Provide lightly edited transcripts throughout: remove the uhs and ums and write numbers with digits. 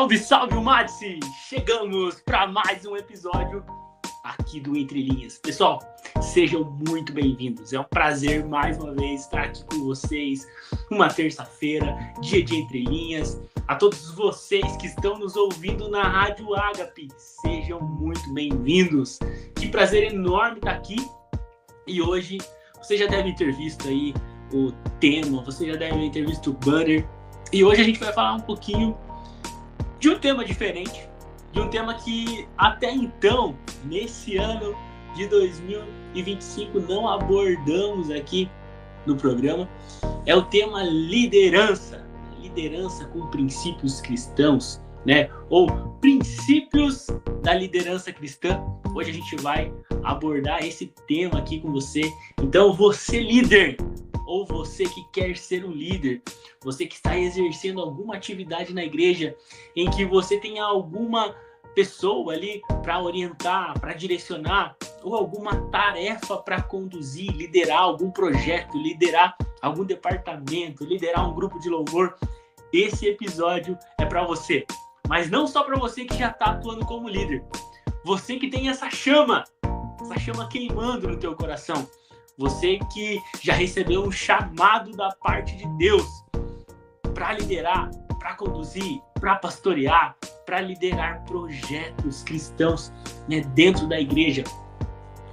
Salve, salve, Madsi! Chegamos para mais um episódio aqui do Entre Linhas. Pessoal, sejam muito bem-vindos. É um prazer mais uma vez estar aqui com vocês. Uma terça-feira, dia de Entre Linhas. A todos vocês que estão nos ouvindo na Rádio Ágape, sejam muito bem-vindos. Que prazer enorme estar aqui. E hoje, vocês já devem ter visto aí o tema, vocês já devem ter visto o banner. E hoje a gente vai falar um pouquinho de um tema diferente, de um tema que até então, nesse ano de 2025, não abordamos aqui no programa. É o tema liderança. Liderança com princípios cristãos, né? Ou princípios da liderança cristã. Hoje a gente vai abordar esse tema aqui com você. Então, você líder, ou você que quer ser um líder, você que está exercendo alguma atividade na igreja em que você tenha alguma pessoa ali para orientar, para direcionar, ou alguma tarefa para conduzir, liderar algum projeto, liderar algum departamento, liderar um grupo de louvor, esse episódio é para você. Mas não só para você que já está atuando como líder, você que tem essa chama queimando no teu coração, você que já recebeu um chamado da parte de Deus para liderar, para conduzir, para pastorear, para liderar projetos cristãos, né, dentro da igreja.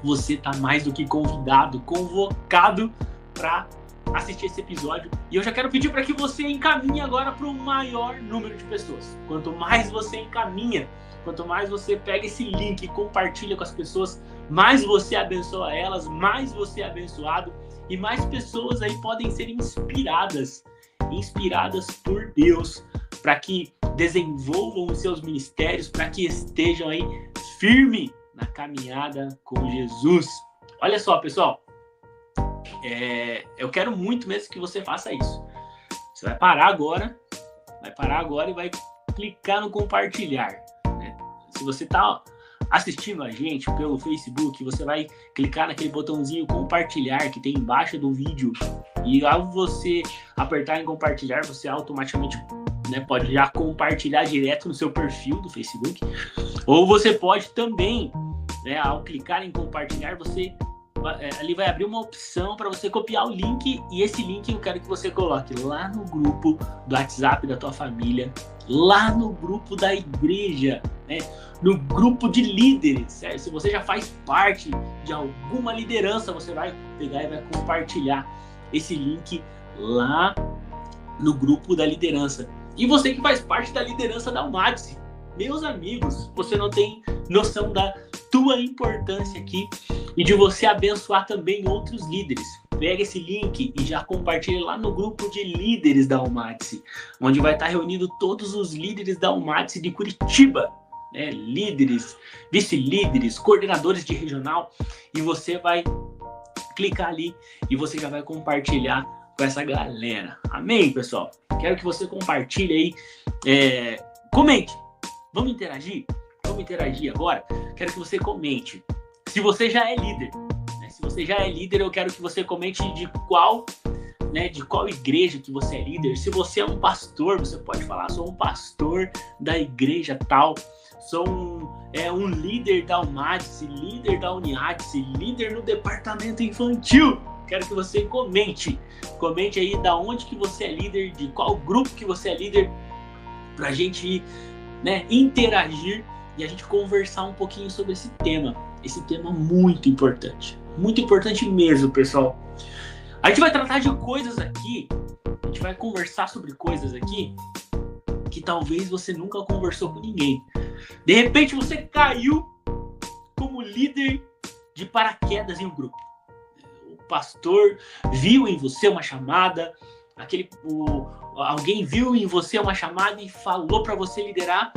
Você está mais do que convidado, convocado para assistir esse episódio. E eu já quero pedir para que você encaminhe agora para o maior número de pessoas. Quanto mais você encaminha, quanto mais você pega esse link e compartilha com as pessoas, mais você abençoa elas, mais você é abençoado e mais pessoas aí podem ser inspiradas por Deus para que desenvolvam os seus ministérios, para que estejam aí firme na caminhada com Jesus. Olha só, pessoal, eu quero muito mesmo que você faça isso. Você vai parar agora e vai clicar no compartilhar, né? Se você está assistindo a gente pelo Facebook, você vai clicar naquele botãozinho compartilhar que tem embaixo do vídeo, e ao você apertar em compartilhar, você automaticamente, né, pode já compartilhar direto no seu perfil do Facebook, ou você pode também, né, ao clicar em compartilhar, você ali vai abrir uma opção para você copiar o link, e esse link eu quero que você coloque lá no grupo do WhatsApp da tua família, lá no grupo da igreja, né? No grupo de líderes, certo? Se você já faz parte de alguma liderança, você vai pegar e vai compartilhar esse link lá no grupo da liderança. E você que faz parte da liderança da Madsi, meus amigos, você não tem noção da tua importância aqui e de você abençoar também outros líderes. Pega esse link e já compartilha lá no grupo de líderes da Almadsi, onde vai estar reunido todos os líderes da Almadsi de Curitiba, né? Líderes, vice-líderes, coordenadores de regional, e você vai clicar ali e você já vai compartilhar com essa galera. Amém, pessoal? Quero que você compartilhe aí, comente. Vamos interagir? Vamos interagir agora? Quero que você comente. Se você já é líder, né? Se você já é líder, eu quero que você comente de qual igreja que você é líder. Se você é um pastor, você pode falar: sou um pastor da igreja tal, sou um líder da Almadsi, líder da Uniatsi, líder no departamento infantil. Quero que você comente aí da onde que você é líder, de qual grupo que você é líder, pra gente, né, interagir e a gente conversar um pouquinho sobre esse tema muito importante mesmo, pessoal. A gente vai tratar de coisas aqui, a gente vai conversar sobre coisas aqui que talvez você nunca conversou com ninguém. De repente você caiu como líder de paraquedas em um grupo. O pastor viu em você uma chamada, alguém viu em você uma chamada e falou para você liderar.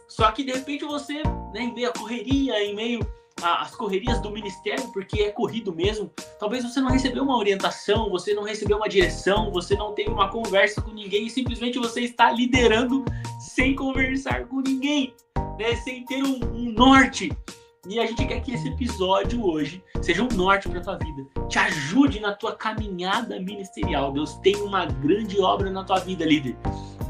Só que de repente você, né, em meio à correria, em meio às correrias do ministério, porque é corrido mesmo, talvez você não recebeu uma orientação, você não recebeu uma direção, você não teve uma conversa com ninguém e simplesmente você está liderando sem conversar com ninguém, né, sem ter um norte. E a gente quer que esse episódio hoje seja um norte para a tua vida, te ajude na tua caminhada ministerial. Deus tem uma grande obra na tua vida, líder.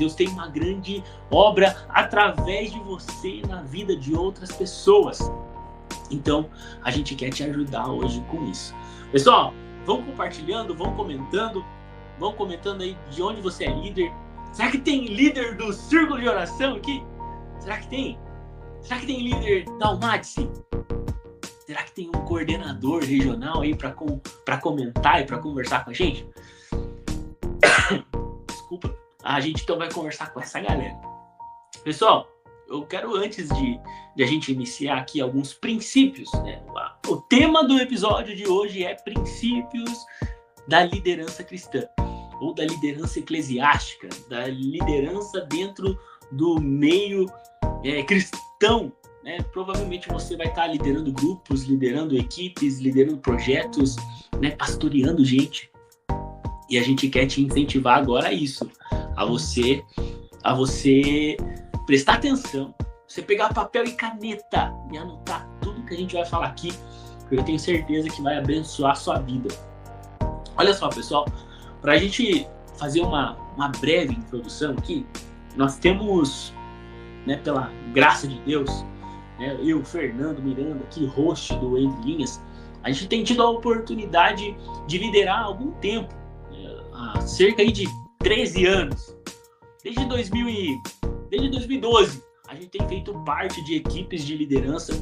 Deus tem uma grande obra através de você na vida de outras pessoas. Então, a gente quer te ajudar hoje com isso. Pessoal, vão compartilhando, vão comentando aí de onde você é líder. Será que tem líder do Círculo de Oração aqui? Será que tem? Será que tem líder da Almadice? Será que tem um coordenador regional aí para comentar e para conversar com a gente? Desculpa. A gente então vai conversar com essa galera. Pessoal, eu quero, antes de a gente iniciar aqui alguns princípios, né? O tema do episódio de hoje é princípios da liderança cristã, ou da liderança eclesiástica, da liderança dentro do meio cristão. Né? Provavelmente você vai estar liderando grupos, liderando equipes, liderando projetos, né? Pastoreando gente. E a gente quer te incentivar agora a isso, a você prestar atenção, você pegar papel e caneta e anotar tudo que a gente vai falar aqui, porque eu tenho certeza que vai abençoar a sua vida. Olha só, pessoal, para a gente fazer uma breve introdução aqui, nós temos, né, pela graça de Deus, né, eu, Fernando Miranda, aqui, host do Entre Linhas, a gente tem tido a oportunidade de liderar há algum tempo, há cerca aí de 13 anos. Desde 2012, a gente tem feito parte de equipes de liderança,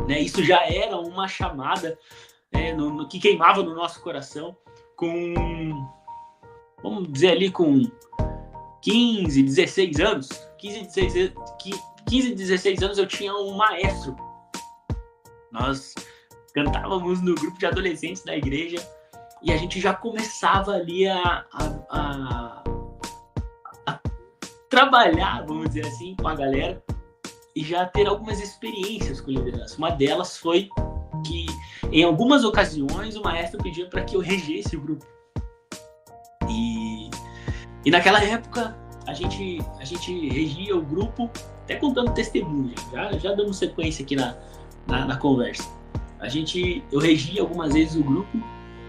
né? Isso já era uma chamada, né, que queimava no nosso coração, vamos dizer ali, com 15, 16 anos. 15, 16 anos eu tinha um maestro. Nós cantávamos no grupo de adolescentes da igreja e a gente já começava ali a trabalhar, vamos dizer assim, com a galera e já ter algumas experiências com liderança. Uma delas foi que, em algumas ocasiões, o maestro pedia para que eu regesse o grupo. E naquela época, a gente regia o grupo, até contando testemunho, já dando sequência aqui na conversa. Eu regia algumas vezes o grupo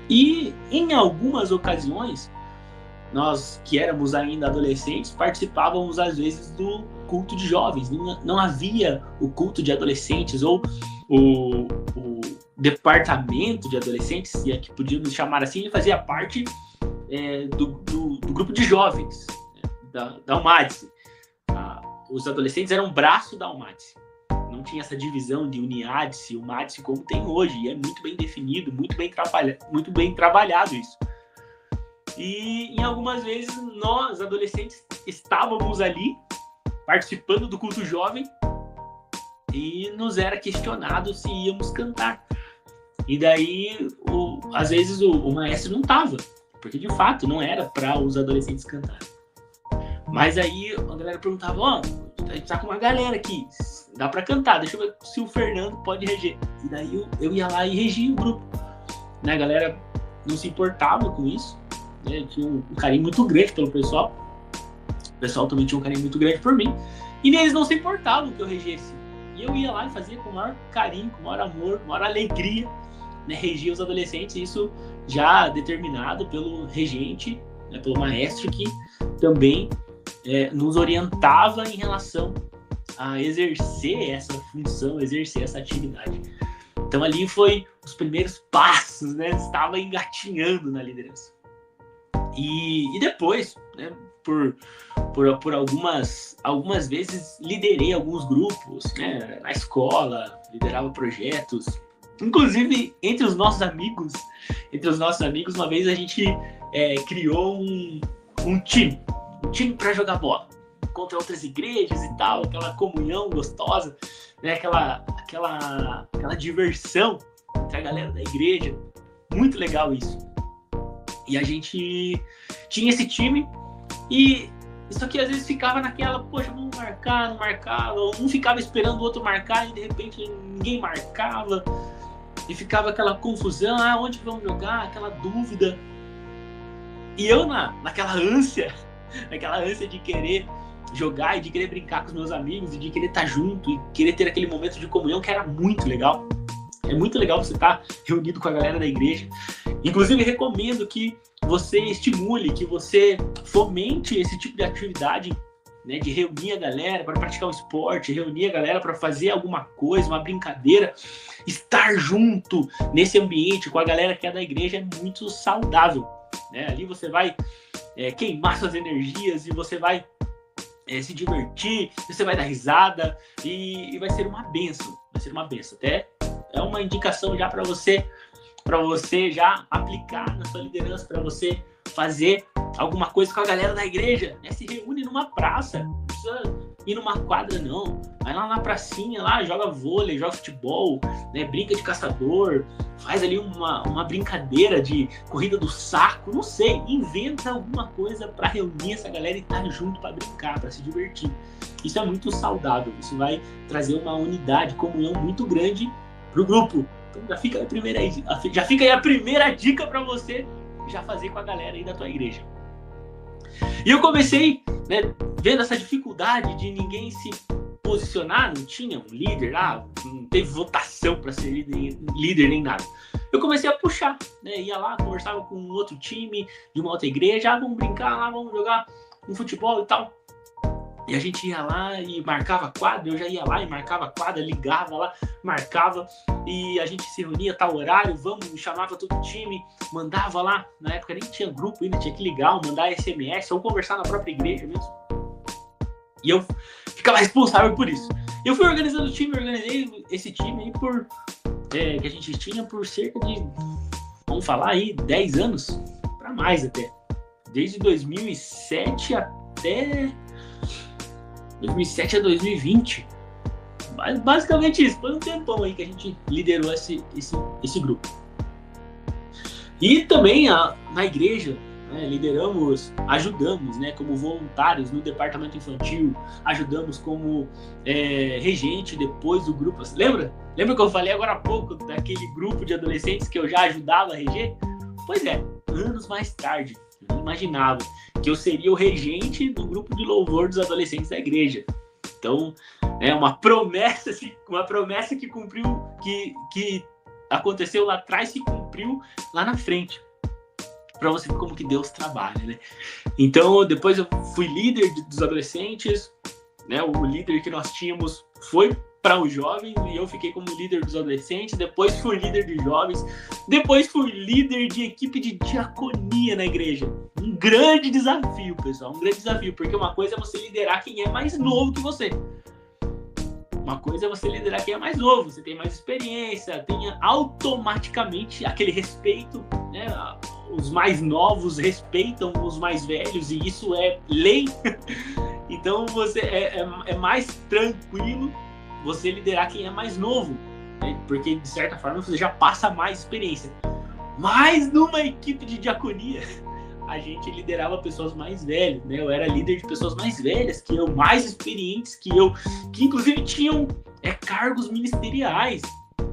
e, em algumas ocasiões, nós que éramos ainda adolescentes participávamos às vezes do culto de jovens. Não havia o culto de adolescentes ou o departamento de adolescentes, se é que podíamos chamar assim. Ele fazia parte do grupo de jovens, da Almadice. Os adolescentes eram um braço da Almadice. Não tinha essa divisão de Uniadice e Almadice como tem hoje. E é muito bem definido, muito bem trabalhado isso. E em algumas vezes nós, adolescentes, estávamos ali participando do culto jovem e nos era questionado se íamos cantar. E daí, às vezes, o maestro não estava, porque de fato não era para os adolescentes cantarem. Mas aí a galera perguntava, a gente tá com uma galera aqui, dá para cantar, deixa eu ver se o Fernando pode reger. E daí eu ia lá e regia o grupo. Né? A galera não se importava com isso. Né? Tinha um carinho muito grande pelo pessoal. O pessoal também tinha um carinho muito grande por mim. E eles não se importavam que eu regesse. E eu ia lá e fazia com o maior carinho, com o maior amor, com a maior alegria, né? Regia os adolescentes. Isso já determinado pelo regente, né? Pelo maestro, que também nos orientava em relação a exercer essa função, exercer essa atividade. Então ali foi os primeiros passos, né? Estava engatinhando na liderança. E depois, né, por algumas vezes liderei alguns grupos, né, na escola, liderava projetos. Inclusive, entre os nossos amigos, uma vez a gente criou um time para jogar bola contra outras igrejas e tal, aquela comunhão gostosa, né, aquela diversão entre a galera da igreja. Muito legal isso. E a gente tinha esse time e isso aqui às vezes ficava naquela, poxa, vamos marcar, não marcava, um ficava esperando o outro marcar e de repente ninguém marcava e ficava aquela confusão, onde vamos jogar, aquela dúvida. E eu naquela ânsia de querer jogar e de querer brincar com os meus amigos e de querer estar junto e querer ter aquele momento de comunhão que era muito legal. É muito legal você estar reunido com a galera da igreja. Inclusive, recomendo que você estimule, que você fomente esse tipo de atividade, né, de reunir a galera para praticar um esporte, reunir a galera para fazer alguma coisa, uma brincadeira. Estar junto nesse ambiente com a galera que é da igreja é muito saudável, né? Ali você vai queimar suas energias e você vai se divertir, você vai dar risada e vai ser uma bênção. Vai ser uma bênção. Até é uma indicação já para você já aplicar na sua liderança, para você fazer alguma coisa com a galera da igreja, né? Se reúne numa praça, não precisa ir numa quadra não, vai lá na pracinha, lá, joga vôlei, joga futebol, né? Brinca de caçador, faz ali uma brincadeira de corrida do saco, não sei, inventa alguma coisa para reunir essa galera e estar junto para brincar, para se divertir. Isso é muito saudável, isso vai trazer uma unidade, comunhão muito grande pro grupo. Então já fica aí a primeira dica para você já fazer com a galera aí da tua igreja. E eu comecei, né, vendo essa dificuldade de ninguém se posicionar, não tinha um líder lá, não teve votação para ser líder nem nada. Eu comecei a puxar, né, ia lá, conversava com um outro time de uma outra igreja, vamos brincar lá, vamos jogar um futebol e tal. E a gente ia lá e marcava quadra, eu já ia lá e marcava quadra, ligava lá, marcava, e a gente se reunia a tal horário, chamava todo o time, mandava lá, na época nem tinha grupo ainda, tinha que ligar, ou mandar SMS, ou conversar na própria igreja mesmo. E eu ficava responsável por isso. Eu fui organizando o time, organizei esse time aí que a gente tinha por cerca de, vamos falar aí, 10 anos, para mais até. Desde 2007 até 2007 a 2020. Basicamente isso. Foi um tempão aí que a gente liderou esse grupo. E também na igreja, né, ajudamos, né, como voluntários no departamento infantil, ajudamos como regente depois do grupo. Lembra que eu falei agora há pouco daquele grupo de adolescentes que eu já ajudava a reger? Pois é, anos mais tarde, eu imaginava que eu seria o regente do grupo de louvor dos adolescentes da igreja. Então, uma promessa que cumpriu, que aconteceu lá atrás, se cumpriu lá na frente. Para você ver como que Deus trabalha, né? Então, depois eu fui líder dos adolescentes, né? O líder que nós tínhamos foi para os jovens e eu fiquei como líder dos adolescentes. Depois fui líder de jovens. Depois fui líder de equipe de diaconia na igreja. Um grande desafio, pessoal. Um grande desafio, porque uma coisa é você liderar quem é mais novo que você. Uma coisa é você liderar quem é mais novo, você tem mais experiência, tenha automaticamente aquele respeito, né? Os mais novos respeitam os mais velhos e isso é lei. Então você é mais tranquilo você liderar quem é mais novo, né? Porque de certa forma você já passa mais experiência. Mas numa equipe de diaconia, a gente liderava pessoas mais velhas, né? Eu era líder de pessoas mais velhas que eu, mais experientes que eu, que inclusive tinham cargos ministeriais.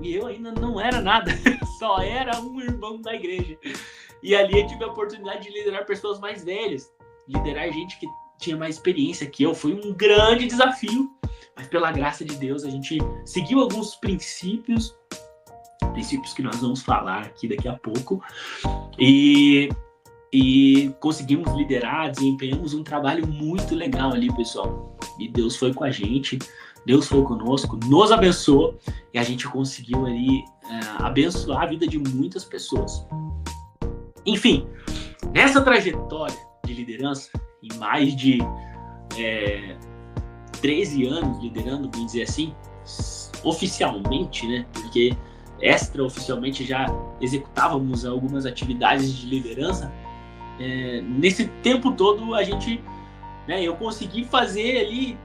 E eu ainda não era nada, só era um irmão da igreja. E ali eu tive a oportunidade de liderar pessoas mais velhas, liderar gente que tinha mais experiência que eu. Foi um grande desafio, mas pela graça de Deus a gente seguiu alguns princípios que nós vamos falar aqui daqui a pouco, e conseguimos liderar, desempenhamos um trabalho muito legal ali, pessoal. E Deus foi com a gente, Deus foi conosco, nos abençoou, e a gente conseguiu ali abençoar a vida de muitas pessoas. Enfim, nessa trajetória de liderança, em mais de 13 anos liderando, vamos dizer assim, oficialmente, né? Porque extraoficialmente já executávamos algumas atividades de liderança. Nesse tempo todo a gente, né, eu consegui fazer ali,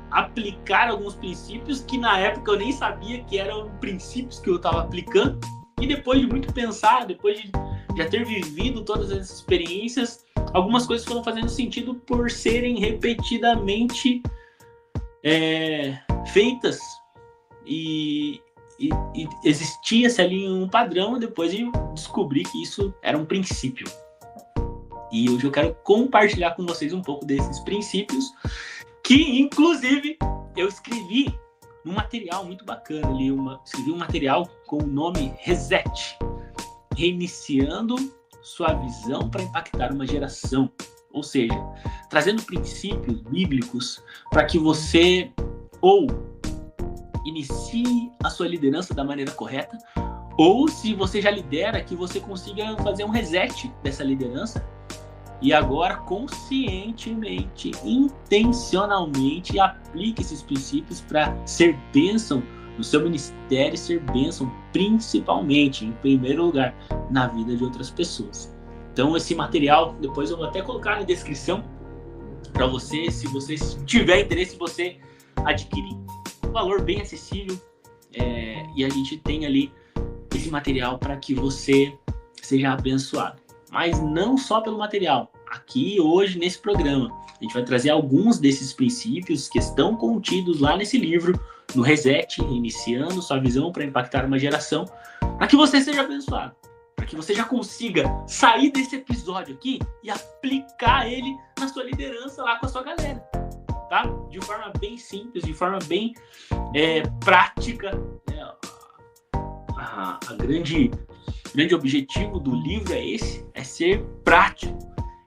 aplicar alguns princípios que na época eu nem sabia que eram princípios que eu estava aplicando, e depois de muito pensar, depois de já ter vivido todas essas experiências, algumas coisas foram fazendo sentido por serem repetidamente feitas, e existia-se ali um padrão, e depois eu descobri que isso era um princípio. E hoje eu quero compartilhar com vocês um pouco desses princípios, que inclusive eu escrevi num material muito bacana ali, escrevi um material com o nome Reset, reiniciando sua visão para impactar uma geração. Ou seja, trazendo princípios bíblicos para que você ou inicie a sua liderança da maneira correta, ou se você já lidera, que você consiga fazer um reset dessa liderança e agora conscientemente, intencionalmente aplique esses princípios para ser bênção no seu ministério, ser bênção principalmente, em primeiro lugar, na vida de outras pessoas. Então esse material, depois eu vou até colocar na descrição para você, se você tiver interesse, você adquire um valor bem acessível, e a gente tem ali esse material para que você seja abençoado. Mas não só pelo material. Aqui hoje nesse programa a gente vai trazer alguns desses princípios que estão contidos lá nesse livro, no Reset, reiniciando sua visão para impactar uma geração, para que você seja abençoado, para que você já consiga sair desse episódio aqui e aplicar ele na sua liderança lá com a sua galera, tá? De forma bem simples, de forma bem prática, né? A grande objetivo do livro é esse, é ser prático,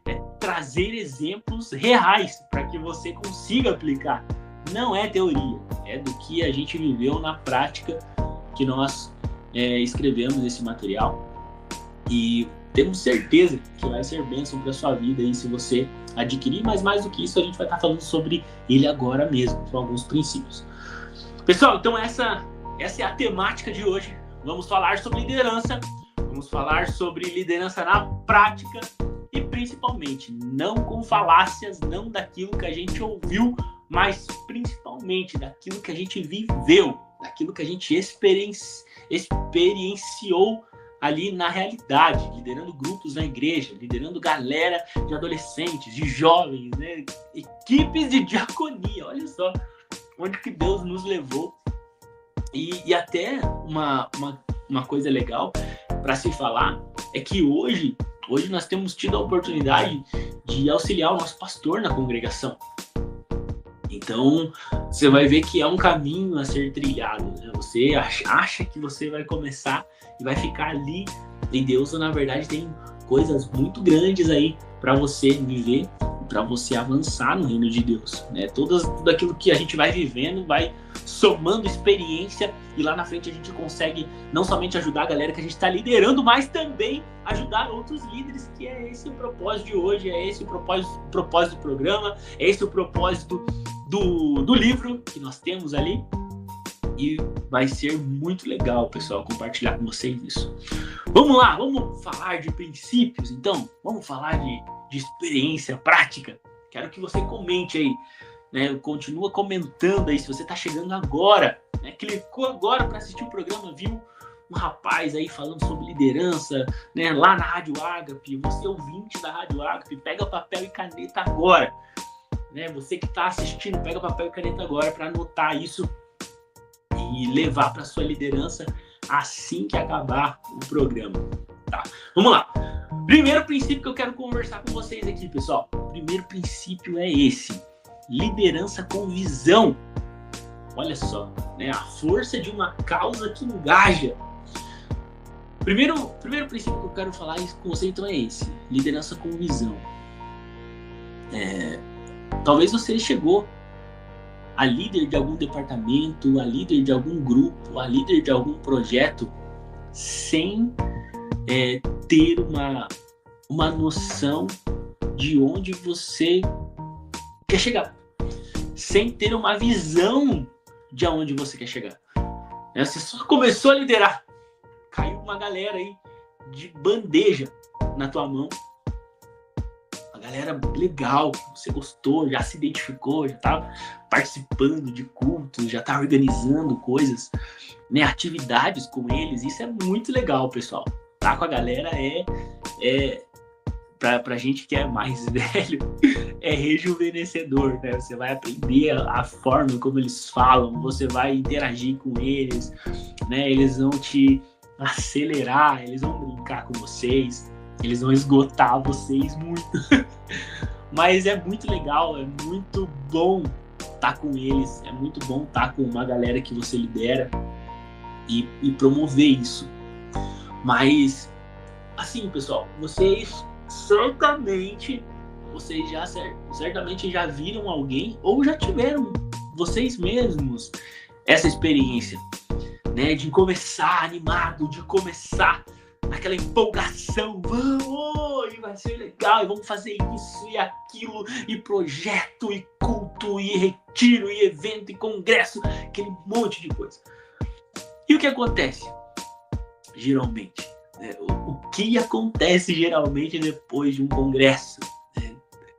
é trazer exemplos reais para que você consiga aplicar. Não é teoria, é do que a gente viveu na prática que nós escrevemos esse material, e temos certeza que vai ser bênção para sua vida aí se você adquirir, mas mais do que isso a gente vai estar falando sobre ele agora mesmo, com alguns princípios. Pessoal, então essa é a temática de hoje. Vamos falar sobre liderança, vamos falar sobre liderança na prática e principalmente não com falácias, não daquilo que a gente ouviu, mas principalmente daquilo que a gente viveu, daquilo que a gente experienciou ali na realidade, liderando grupos na igreja, liderando galera de adolescentes, de jovens, né? Equipes de diaconia, olha só onde que Deus nos levou. E até uma coisa legal para se falar é que hoje nós temos tido a oportunidade de auxiliar o nosso pastor na congregação. Então, você vai ver que é um caminho a ser trilhado, né? Você acha que você vai começar e vai ficar ali, e Deus, na verdade, tem coisas muito grandes aí para você viver, para você avançar no reino de Deus, né? Tudo aquilo que a gente vai vivendo vai somando experiência, e lá na frente a gente consegue não somente ajudar a galera que a gente está liderando, mas também ajudar outros líderes, que é esse o propósito de hoje, é esse o propósito do programa, é esse o propósito do livro que nós temos ali, e vai ser muito legal, pessoal, compartilhar com vocês isso. Vamos lá, vamos falar de princípios, então? Vamos falar de experiência prática? Quero que você comente aí, né? Continua comentando aí, se você está chegando agora, né? Clicou agora para assistir o programa, viu um rapaz aí falando sobre liderança, né? Lá na Rádio Ágape, você ouvinte da Rádio Ágape, pega papel e caneta agora, né? Você que está assistindo, pega papel e caneta agora para anotar isso e levar para sua liderança assim que acabar o programa, tá? Vamos lá. Primeiro princípio que eu quero conversar com vocês aqui, pessoal. O primeiro princípio é esse: liderança com visão. Olha só, né? A força de uma causa que engaja. Primeiro princípio que eu quero falar com vocês então é esse: liderança com visão. Talvez você chegou a líder de algum departamento, a líder de algum grupo, a líder de algum projeto, sem ter uma noção de onde você quer chegar, sem ter uma visão de aonde você quer chegar. Você só começou a liderar, caiu uma galera aí de bandeja na tua mão, uma galera legal, que você gostou, já se identificou, já estava participando de cultos, já está organizando coisas, né, atividades com eles. Isso é muito legal, pessoal. Tá com a galera pra gente que é mais velho, é rejuvenescedor, né? Você vai aprender a forma como eles falam, você vai interagir com eles, né? Eles vão te acelerar, eles vão brincar com vocês, eles vão esgotar vocês muito. Mas é muito legal, é muito bom estar com eles, é muito bom estar com uma galera que você lidera e promover isso. Mas, assim, pessoal, vocês certamente já viram alguém ou já tiveram vocês mesmos essa experiência, né, de começar animado, de começar naquela empolgação, vamos, e vai ser legal, e vamos fazer isso e aquilo, e projeto, e culto, e retiro, e evento, e congresso, aquele monte de coisa. E o que acontece? Geralmente, né, o que acontece geralmente depois de um congresso?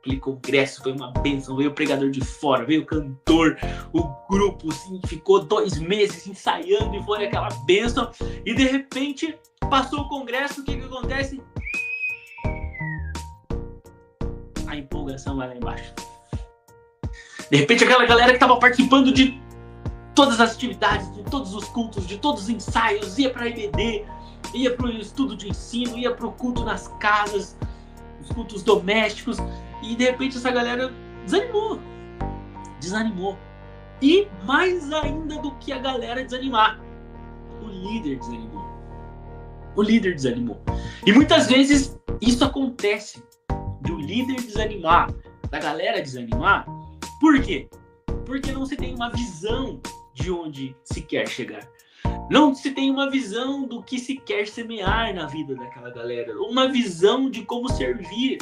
Aquele congresso foi uma bênção, veio o pregador de fora, veio o cantor, o grupo assim, ficou 2 meses ensaiando e foi aquela bênção, e de repente passou o congresso, o que acontece? A empolgação vai lá embaixo. De repente aquela galera que estava participando de todas as atividades, de todos os cultos, de todos os ensaios, ia para a IBD, ia para o estudo de ensino, ia para o culto nas casas, os cultos domésticos, e de repente essa galera desanimou. E mais ainda do que a galera desanimar, o líder desanimou. E muitas vezes isso acontece, do líder desanimar, da galera desanimar. Por quê? Porque não se tem uma visão de onde se quer chegar. Não se tem uma visão do que se quer semear na vida daquela galera. Uma visão de como servir.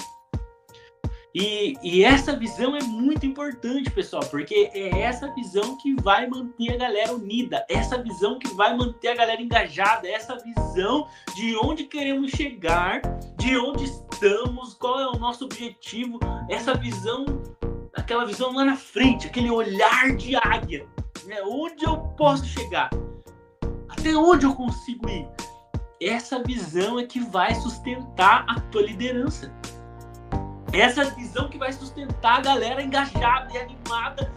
E essa visão é muito importante, pessoal, porque é essa visão que vai manter a galera unida, essa visão que vai manter a galera engajada, essa visão de onde queremos chegar, de onde estamos, qual é o nosso objetivo, essa visão, aquela visão lá na frente, aquele olhar de águia, né? Onde eu posso chegar? Até onde eu consigo ir? Essa visão é que vai sustentar a tua liderança. Essa visão que vai sustentar a galera engajada e animada,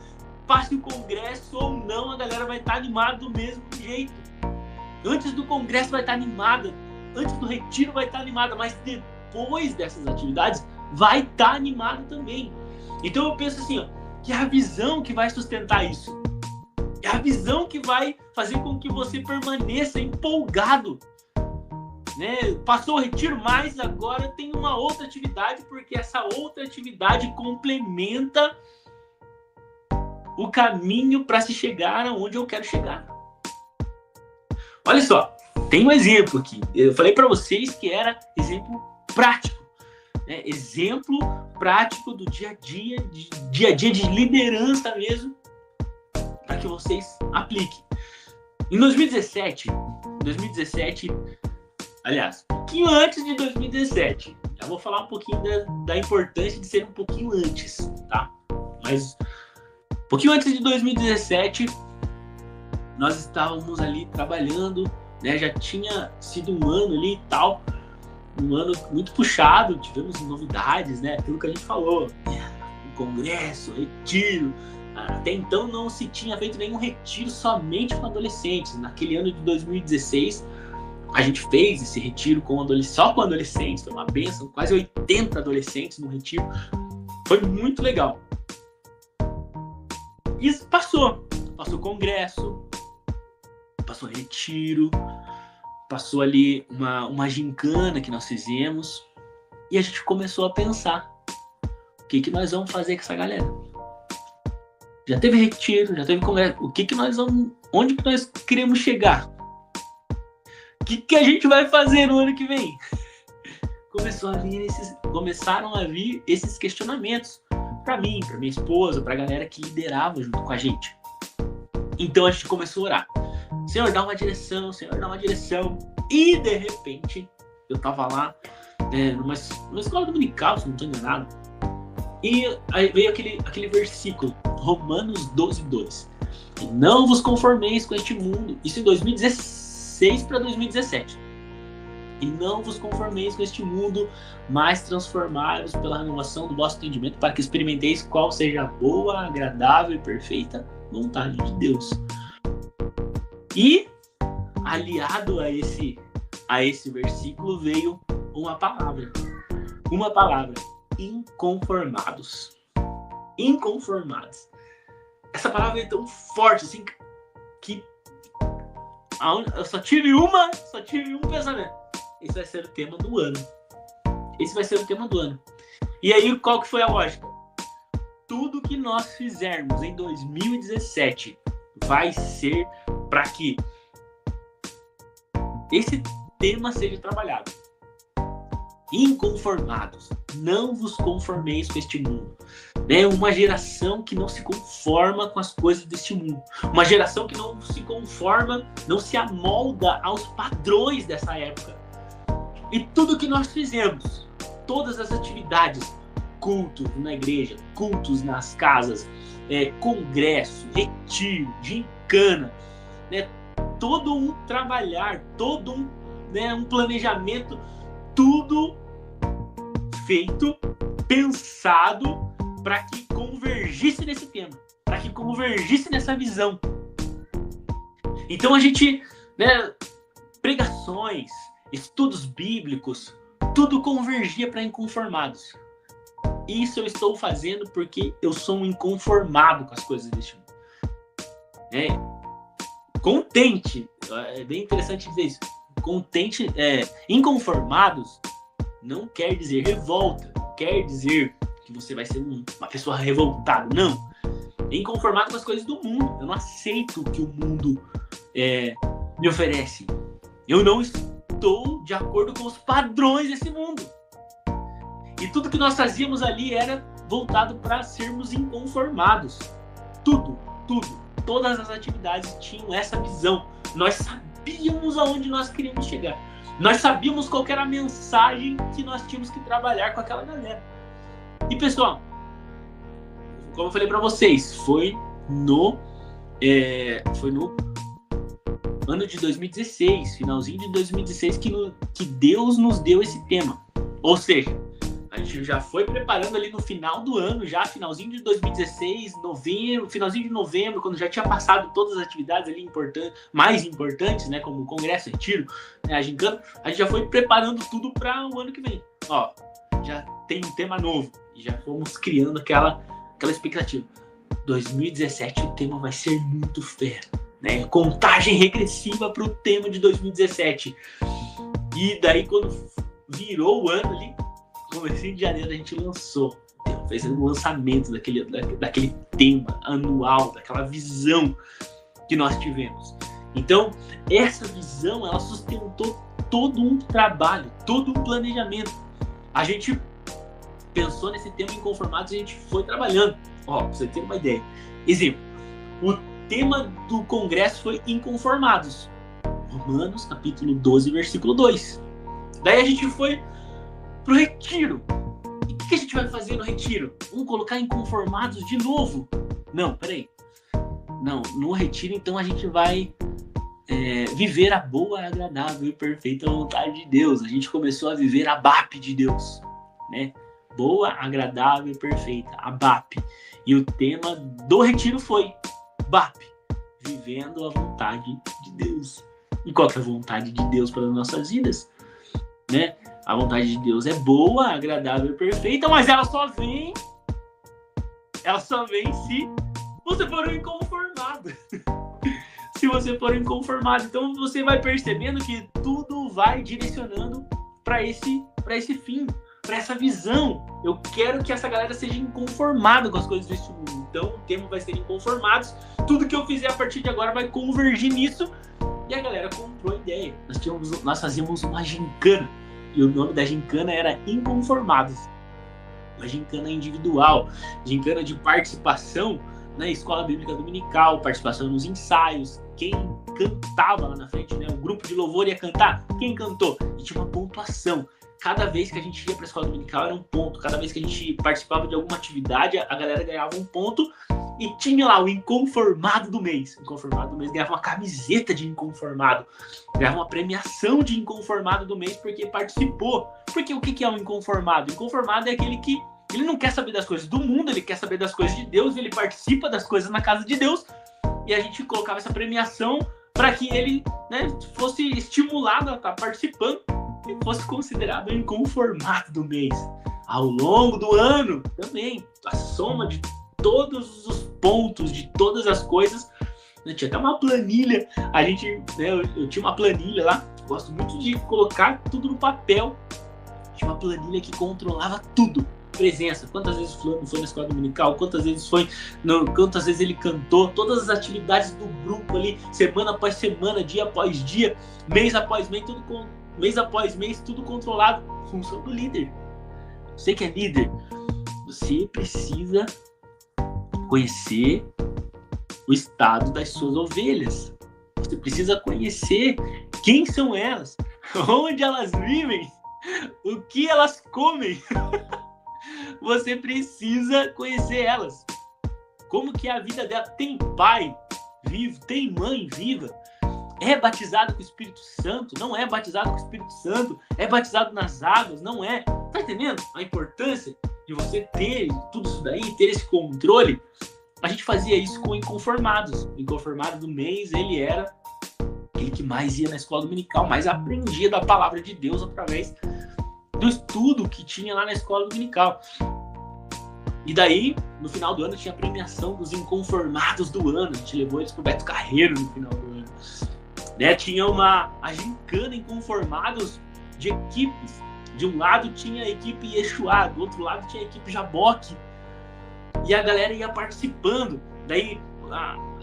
passe o congresso ou não, a galera vai estar animada do mesmo jeito. Antes do congresso vai estar animada, antes do retiro vai estar animada, mas depois dessas atividades vai estar animada também. Então eu penso assim, ó, que é a visão que vai sustentar isso. É a visão que vai fazer com que você permaneça empolgado. Né? Passou o retiro, mas agora tem uma outra atividade, porque essa outra atividade complementa o caminho para se chegar aonde eu quero chegar. Olha só, tem um exemplo aqui. Eu falei para vocês que era exemplo prático, né? Exemplo prático do dia a dia de liderança mesmo, para que vocês apliquem. Em 2017, aliás, um pouquinho antes de 2017, já vou falar um pouquinho da importância de ser um pouquinho antes, tá? Mas um pouquinho antes de 2017, nós estávamos ali trabalhando, né? Já tinha sido um ano ali e tal, um ano muito puxado, tivemos novidades, né? Aquilo que a gente falou, um congresso, retiro. Até então não se tinha feito nenhum retiro somente com adolescentes. Naquele ano de 2016, a gente fez esse retiro só com adolescentes, foi uma bênção, quase 80 adolescentes no retiro, foi muito legal. Isso passou o congresso, passou o retiro, passou ali uma gincana que nós fizemos, e a gente começou a pensar, o que nós vamos fazer com essa galera? Já teve retiro, já teve congresso, onde que nós queremos chegar? O que a gente vai fazer no ano que vem? Começaram a vir esses questionamentos para mim, para minha esposa, para a galera que liderava junto com a gente. Então a gente começou a orar. Senhor, dá uma direção, Senhor, dá uma direção. E de repente, eu tava lá numa escola dominical, se não estou enganado. E aí veio aquele versículo, Romanos 12:2. E não vos conformeis com este mundo. Isso em 2016 para 2017. E não vos conformeis com este mundo, mas transformai-vos pela renovação do vosso entendimento, para que experimenteis qual seja a boa, agradável e perfeita vontade de Deus. E aliado a esse versículo veio uma palavra, inconformados. essa palavra é tão forte, assim, que eu só tive um pensamento. Esse vai ser o tema do ano. Esse vai ser o tema do ano. E aí, qual que foi a lógica? Tudo que nós fizermos em 2017 vai ser para que esse tema seja trabalhado. Inconformados, não vos conformeis com este mundo. Né? Uma geração que não se conforma com as coisas deste mundo. Uma geração que não se conforma, não se amolda aos padrões dessa época. E tudo que nós fizemos, todas as atividades, cultos na igreja, cultos nas casas, congresso, retiro, gincana, né? Todo um trabalhar, todo um planejamento, tudo feito, pensado para que convergisse nesse tema, para que convergisse nessa visão. Então a gente, né, pregações, estudos bíblicos, tudo convergia para inconformados. Isso eu estou fazendo porque eu sou um inconformado com as coisas deste mundo. Contente, é bem interessante dizer isso. Contente, inconformados não quer dizer revolta, não quer dizer que você vai ser uma pessoa revoltada, não. Inconformado com as coisas do mundo. Eu não aceito o que o mundo me oferece. Eu não estou de acordo com os padrões desse mundo. E tudo que nós fazíamos ali era voltado para sermos inconformados. Todas as atividades tinham essa visão. Nós sabíamos aonde nós queríamos chegar. Nós sabíamos qual era a mensagem que nós tínhamos que trabalhar com aquela galera. E pessoal, como eu falei para vocês, foi no ano de 2016, finalzinho de 2016, que Deus nos deu esse tema. Ou seja, a gente já foi preparando ali no final do ano, já finalzinho de 2016, finalzinho de novembro, quando já tinha passado todas as atividades ali mais importantes, né, como o congresso, retiro, né, a gincana, a gente já foi preparando tudo para o ano que vem. Ó, já tem um tema novo, e já fomos criando aquela expectativa. 2017 o tema vai ser muito fera, né? Contagem regressiva para o tema de 2017. E daí quando virou o ano ali, comecinho de janeiro, a gente fez um lançamento daquele tema anual, daquela visão que nós tivemos. Então, essa visão, ela sustentou todo um trabalho, todo um planejamento. A gente pensou nesse tema inconformados e a gente foi trabalhando. Ó, pra você ter uma ideia. Exemplo, o tema do congresso foi inconformados. Romanos, capítulo 12, versículo 2. Daí a gente foi pro retiro. E o que a gente vai fazer no retiro? Vamos colocar inconformados de novo? Não, peraí. Não, no retiro então a gente vai viver a boa, agradável e perfeita vontade de Deus. A gente começou a viver a BAP de Deus, né? Boa, agradável e perfeita, a BAP. E o tema do retiro foi BAP, vivendo a vontade de Deus. E qual que é a vontade de Deus para as nossas vidas? Né? A vontade de Deus é boa, agradável e perfeita, mas ela só vem se você for um inconformado. Se você for inconformado. Então você vai percebendo que tudo vai direcionando para esse fim, para essa visão. Eu quero que essa galera seja inconformada com as coisas deste mundo. Então o tema vai ser inconformados. Tudo que eu fizer a partir de agora vai convergir nisso. E a galera comprou a ideia. Nós fazíamos uma gincana. E o nome da gincana era Inconformados. Uma gincana individual. Gincana de participação na escola bíblica dominical. Participação nos ensaios. Quem cantava lá na frente, né? O grupo de louvor ia cantar. Quem cantou? E tinha uma pontuação. Cada vez que a gente ia para a escola dominical era um ponto. Cada vez que a gente participava de alguma atividade, a galera ganhava um ponto. E tinha lá o inconformado do mês. O inconformado do mês ganhava uma camiseta de inconformado. Ganhava uma premiação de inconformado do mês porque participou. Porque o que é um inconformado? O inconformado é aquele que ele não quer saber das coisas do mundo, ele quer saber das coisas de Deus, ele participa das coisas na casa de Deus. E a gente colocava essa premiação para que ele, né, fosse estimulado a estar participando e fosse considerado o inconformado do mês. Ao longo do ano, também, a soma de todos os pontos de todas as coisas. Tinha até uma planilha, eu tinha uma planilha lá, gosto muito de colocar tudo no papel. Tinha uma planilha que controlava tudo. Presença, quantas vezes o fulano foi na escola dominical, quantas vezes ele cantou, todas as atividades do grupo ali, semana após semana, dia após dia, mês após mês, tudo controlado. Função do líder. Você que é líder, você precisa conhecer o estado das suas ovelhas. Você precisa conhecer quem são elas, onde elas vivem, o que elas comem. Você precisa conhecer elas. Como que é a vida dela? Tem pai vivo? Tem mãe viva? É batizado com o Espírito Santo? Não é batizado com o Espírito Santo? É batizado nas águas? Não é? Tá entendendo a importância de você ter tudo isso daí, ter esse controle? A gente fazia isso com inconformados. O inconformado do mês, ele era aquele que mais ia na escola dominical, mais aprendia da palavra de Deus através do estudo que tinha lá na escola dominical. E daí, no final do ano, tinha a premiação dos inconformados do ano. A gente levou eles pro Beto Carreiro no final do ano. Né? Tinha a gincana inconformados de equipes. De um lado tinha a equipe Yeshua, do outro lado tinha a equipe Jaboque. E a galera ia participando. Daí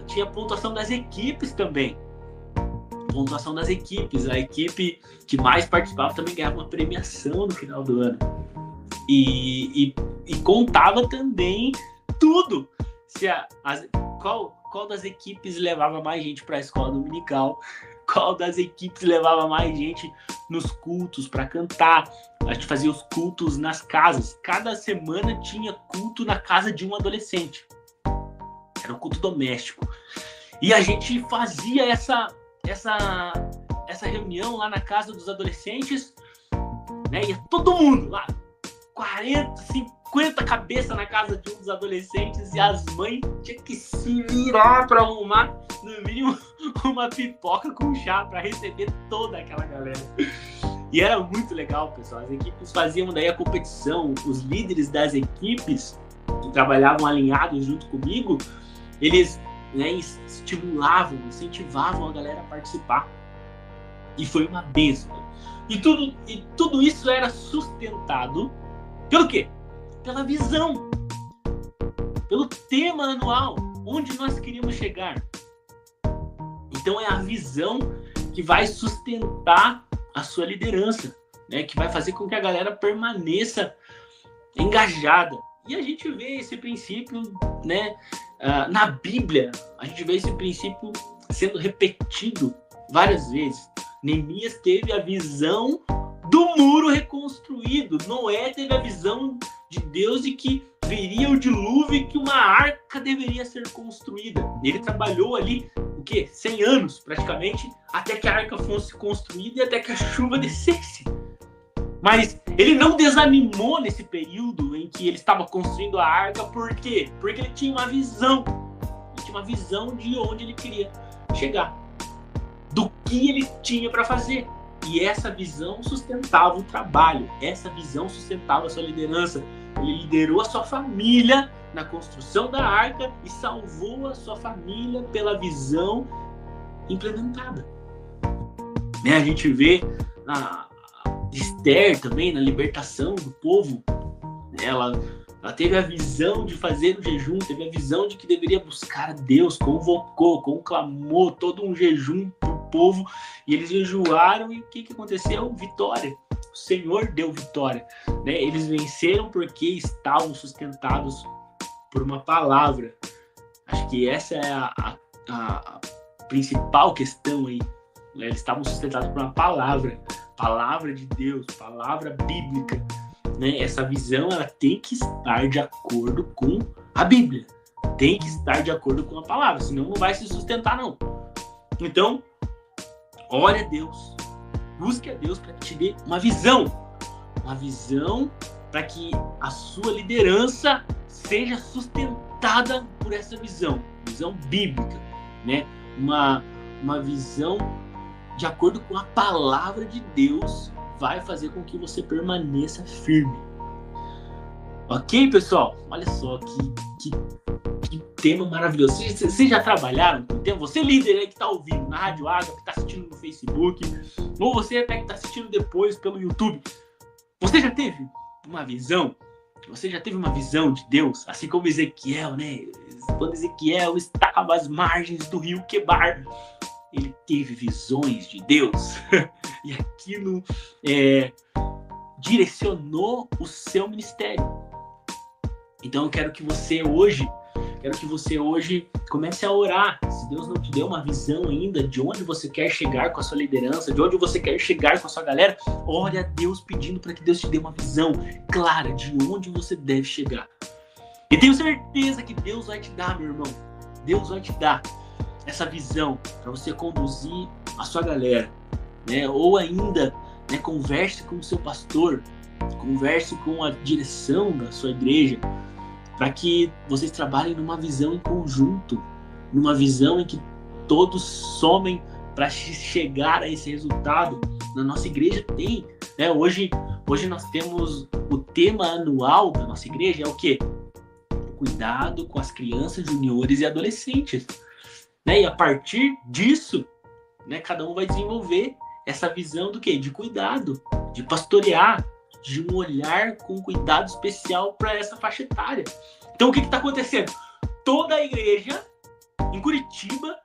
tinha a pontuação das equipes também. Pontuação das equipes. A equipe que mais participava também ganhava uma premiação no final do ano. E contava também tudo. Qual das equipes levava mais gente para a escola dominical? Qual das equipes levava mais gente nos cultos para cantar? A gente fazia os cultos nas casas. Cada semana tinha culto na casa de um adolescente. Era um culto doméstico. E a gente fazia essa reunião lá na casa dos adolescentes, né? Ia todo mundo lá, 40, 50 cabeças na casa de um dos adolescentes, e as mães tinham que se virar para arrumar, no mínimo, uma pipoca com chá para receber toda aquela galera. E era muito legal, pessoal. As equipes faziam daí a competição. Os líderes das equipes que trabalhavam alinhados junto comigo, eles, né, estimulavam, incentivavam a galera a participar. E foi uma bênção. E tudo isso era sustentado pelo quê? Pela visão. Pelo tema anual, onde nós queríamos chegar. Então é a visão que vai sustentar a sua liderança, né? Que vai fazer com que a galera permaneça engajada. E a gente vê esse princípio, né, na Bíblia. A gente vê esse princípio sendo repetido várias vezes. Neemias teve a visão do muro reconstruído. Noé teve a visão de Deus de que viria o dilúvio e que uma arca deveria ser construída. Ele trabalhou ali, 100 anos praticamente, até que a arca fosse construída e até que a chuva descesse. Mas ele não desanimou nesse período em que ele estava construindo a arca. Por quê? Porque ele tinha uma visão. Ele tinha uma visão de onde ele queria chegar, do que ele tinha para fazer. E essa visão sustentava o trabalho, essa visão sustentava a sua liderança. Ele liderou a sua família na construção da arca e salvou a sua família pela visão implementada. Né? A gente vê a Esther também na libertação do povo. Ela teve a visão de fazer o jejum, teve a visão de que deveria buscar a Deus, convocou, conclamou todo um jejum para o povo, e eles jejuaram, e o que aconteceu? Vitória. O Senhor deu vitória. Né? Eles venceram porque estavam sustentados por uma palavra. Acho que essa é a principal questão aí. Né? Eles estavam sustentados por uma palavra de Deus, palavra bíblica. Né? Essa visão, ela tem que estar de acordo com a Bíblia, tem que estar de acordo com a palavra, senão não vai se sustentar, não. Então, ore a Deus, busque a Deus para que te dê uma visão para que a sua liderança seja sustentada por essa visão bíblica, né? Uma visão de acordo com a palavra de Deus vai fazer com que você permaneça firme. Ok, pessoal? Olha só que tema maravilhoso. Vocês já trabalharam com o tema? Você líder aí que está ouvindo na Rádio Água, que está assistindo no Facebook, ou você até que está assistindo depois pelo YouTube, você já teve uma visão? Você já teve uma visão de Deus? Assim como Ezequiel, né? Quando Ezequiel estava às margens do rio Quebar, ele teve visões de Deus. E aquilo direcionou o seu ministério. Então eu quero que você hoje comece a orar. Se Deus não te deu uma visão ainda de onde você quer chegar com a sua liderança, de onde você quer chegar com a sua galera, ore a Deus pedindo para que Deus te dê uma visão clara de onde você deve chegar. E tenho certeza que Deus vai te dar, meu irmão. Deus vai te dar essa visão para você conduzir a sua galera, né? Ou ainda, né, converse com o seu pastor, converse com a direção da sua igreja, para que vocês trabalhem numa visão em conjunto, numa visão em que todos somem para chegar a esse resultado. Na nossa igreja tem, né? Hoje nós temos o tema anual da nossa igreja, é o quê? Cuidado com as crianças, juniores e adolescentes, né? E a partir disso, né, cada um vai desenvolver essa visão do quê? De cuidado, de pastorear, de um olhar com cuidado especial para essa faixa etária. Então o que está acontecendo? Toda a igreja em Curitiba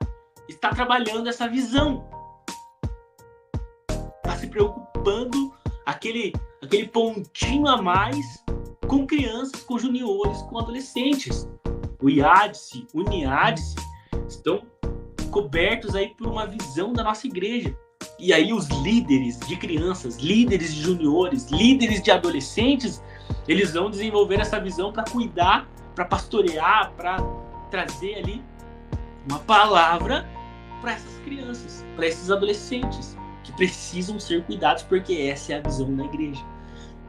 está trabalhando essa visão. Está se preocupando aquele pontinho a mais com crianças, com juniores, com adolescentes. O IADSE, o NIADSE estão cobertos aí por uma visão da nossa igreja. E aí os líderes de crianças, líderes de juniores, líderes de adolescentes, eles vão desenvolver essa visão para cuidar, para pastorear, para trazer ali uma palavra para essas crianças, para esses adolescentes que precisam ser cuidados, porque essa é a visão da igreja.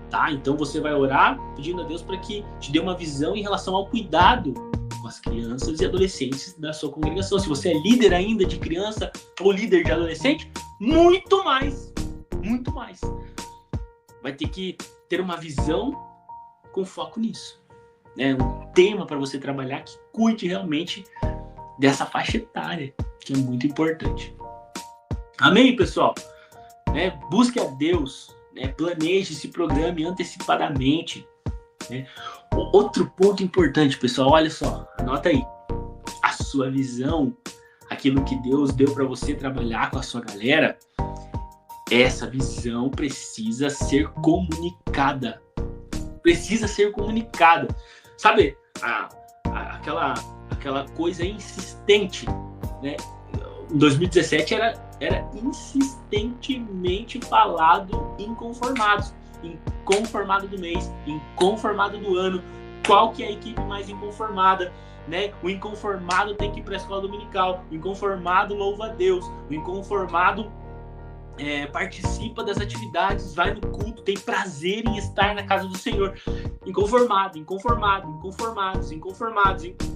Tá? Então você vai orar pedindo a Deus para que te dê uma visão em relação ao cuidado com as crianças e adolescentes da sua congregação. Se você é líder ainda de criança ou líder de adolescente, muito mais. Vai ter que ter uma visão com foco nisso, né? Um tema para você trabalhar que cuide realmente dessa faixa etária, que é muito importante. Amém, pessoal? Né? Busque a Deus, né? Planeje, se programe antecipadamente, né? Outro ponto importante, pessoal, olha só, anota aí. A sua visão, aquilo que Deus deu para você trabalhar com a sua galera, essa visão precisa ser comunicada. Sabe, aquela coisa insistente, né? Em 2017 era insistentemente falado inconformados. Inconformado do mês, inconformado do ano, qual que é a equipe mais inconformada, né? O inconformado tem que ir para a escola dominical, o inconformado louva a Deus, o inconformado participa das atividades, vai no culto, tem prazer em estar na casa do Senhor. Inconformados,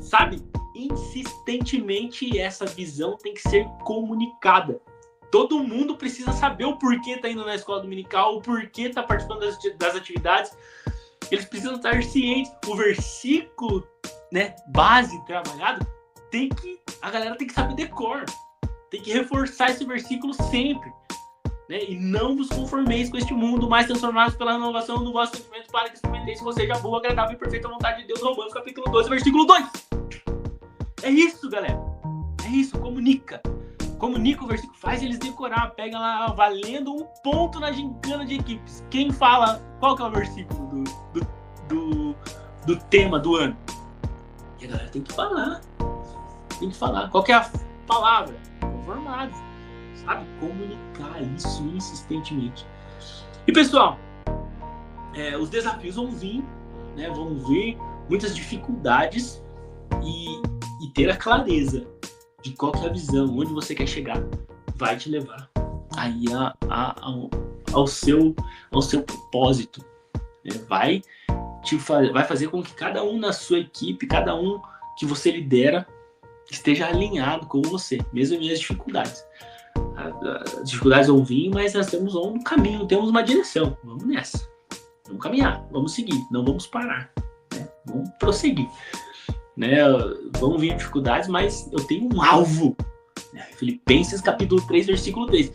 sabe? Insistentemente essa visão tem que ser comunicada. Todo mundo precisa saber o porquê está indo na escola dominical, o porquê está participando das atividades. Eles precisam estar cientes. O versículo, né, base trabalhado, a galera tem que saber decor. Tem que reforçar esse versículo sempre. Né? E não vos conformeis com este mundo, mas transformados pela renovação do vosso sentimento, para que experimenteis com seja boa, agradável e perfeita vontade de Deus. Romanos capítulo 12, versículo 2. É isso, galera. É isso, comunica o versículo, faz eles decorar, pega lá valendo um ponto na gincana de equipes. Quem fala, qual que é o versículo do tema do ano? E a galera tem que falar, qual que é a palavra? Conformados, sabe? Comunicar isso insistentemente. E pessoal, os desafios vão vir, né? Vão vir muitas dificuldades e ter a clareza de qual que é a visão, onde você quer chegar, vai te levar aí ao seu propósito, né? Vai fazer com que cada um na sua equipe, cada um que você lidera, esteja alinhado com você, mesmo em as dificuldades. As dificuldades vão vir, mas nós temos um caminho, temos uma direção. Vamos nessa, vamos caminhar, vamos seguir, não vamos parar, né? Vamos prosseguir. né? Vão vir dificuldades, mas eu tenho um alvo. Filipenses capítulo 3, versículo 3.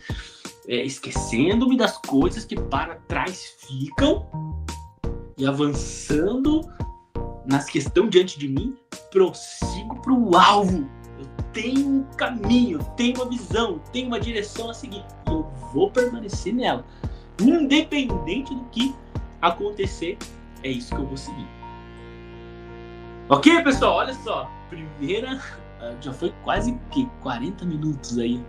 Esquecendo-me das coisas que para trás ficam e avançando nas que estão diante de mim, prossigo para o alvo. Eu tenho um caminho, eu tenho uma visão, eu tenho uma direção a seguir. E eu vou permanecer nela. Independente do que acontecer, é isso que eu vou seguir. Ok, pessoal? Olha só. Primeira... Já foi quase 40 minutos aí.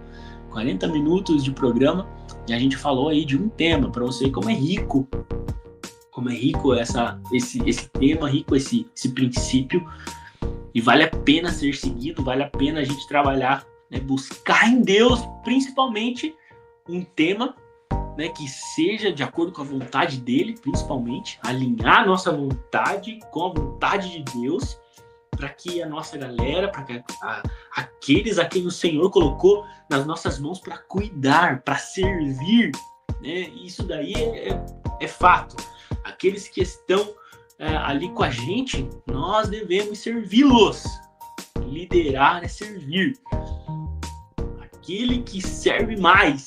40 minutos de programa. E a gente falou aí de um tema, para você ver como é rico. Como é rico esse tema, rico esse princípio. E vale a pena ser seguido, vale a pena a gente trabalhar, né, buscar em Deus, principalmente, um tema, né, que seja de acordo com a vontade dele, principalmente. Alinhar a nossa vontade com a vontade de Deus, para que a nossa galera, para que aqueles a quem o Senhor colocou nas nossas mãos para cuidar, para servir, né? Isso daí é fato. Aqueles que estão ali com a gente, nós devemos servi-los. Liderar é servir. Aquele que serve mais,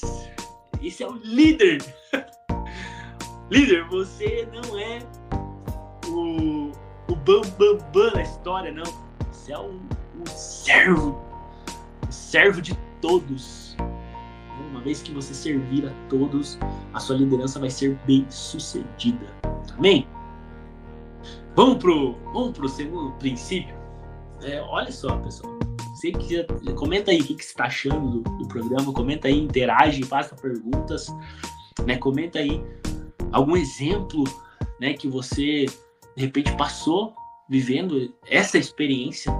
esse é o líder. Líder, você não é o bam da história, não. Você é o servo de todos. Uma vez que você servir a todos, a sua liderança vai ser bem sucedida. Amém? Vamos pro segundo princípio. Olha só, pessoal. Você que comenta aí o que você está achando do programa, comenta aí, interage, faça perguntas, né? Comenta aí algum exemplo, né, que você de repente passou vivendo essa experiência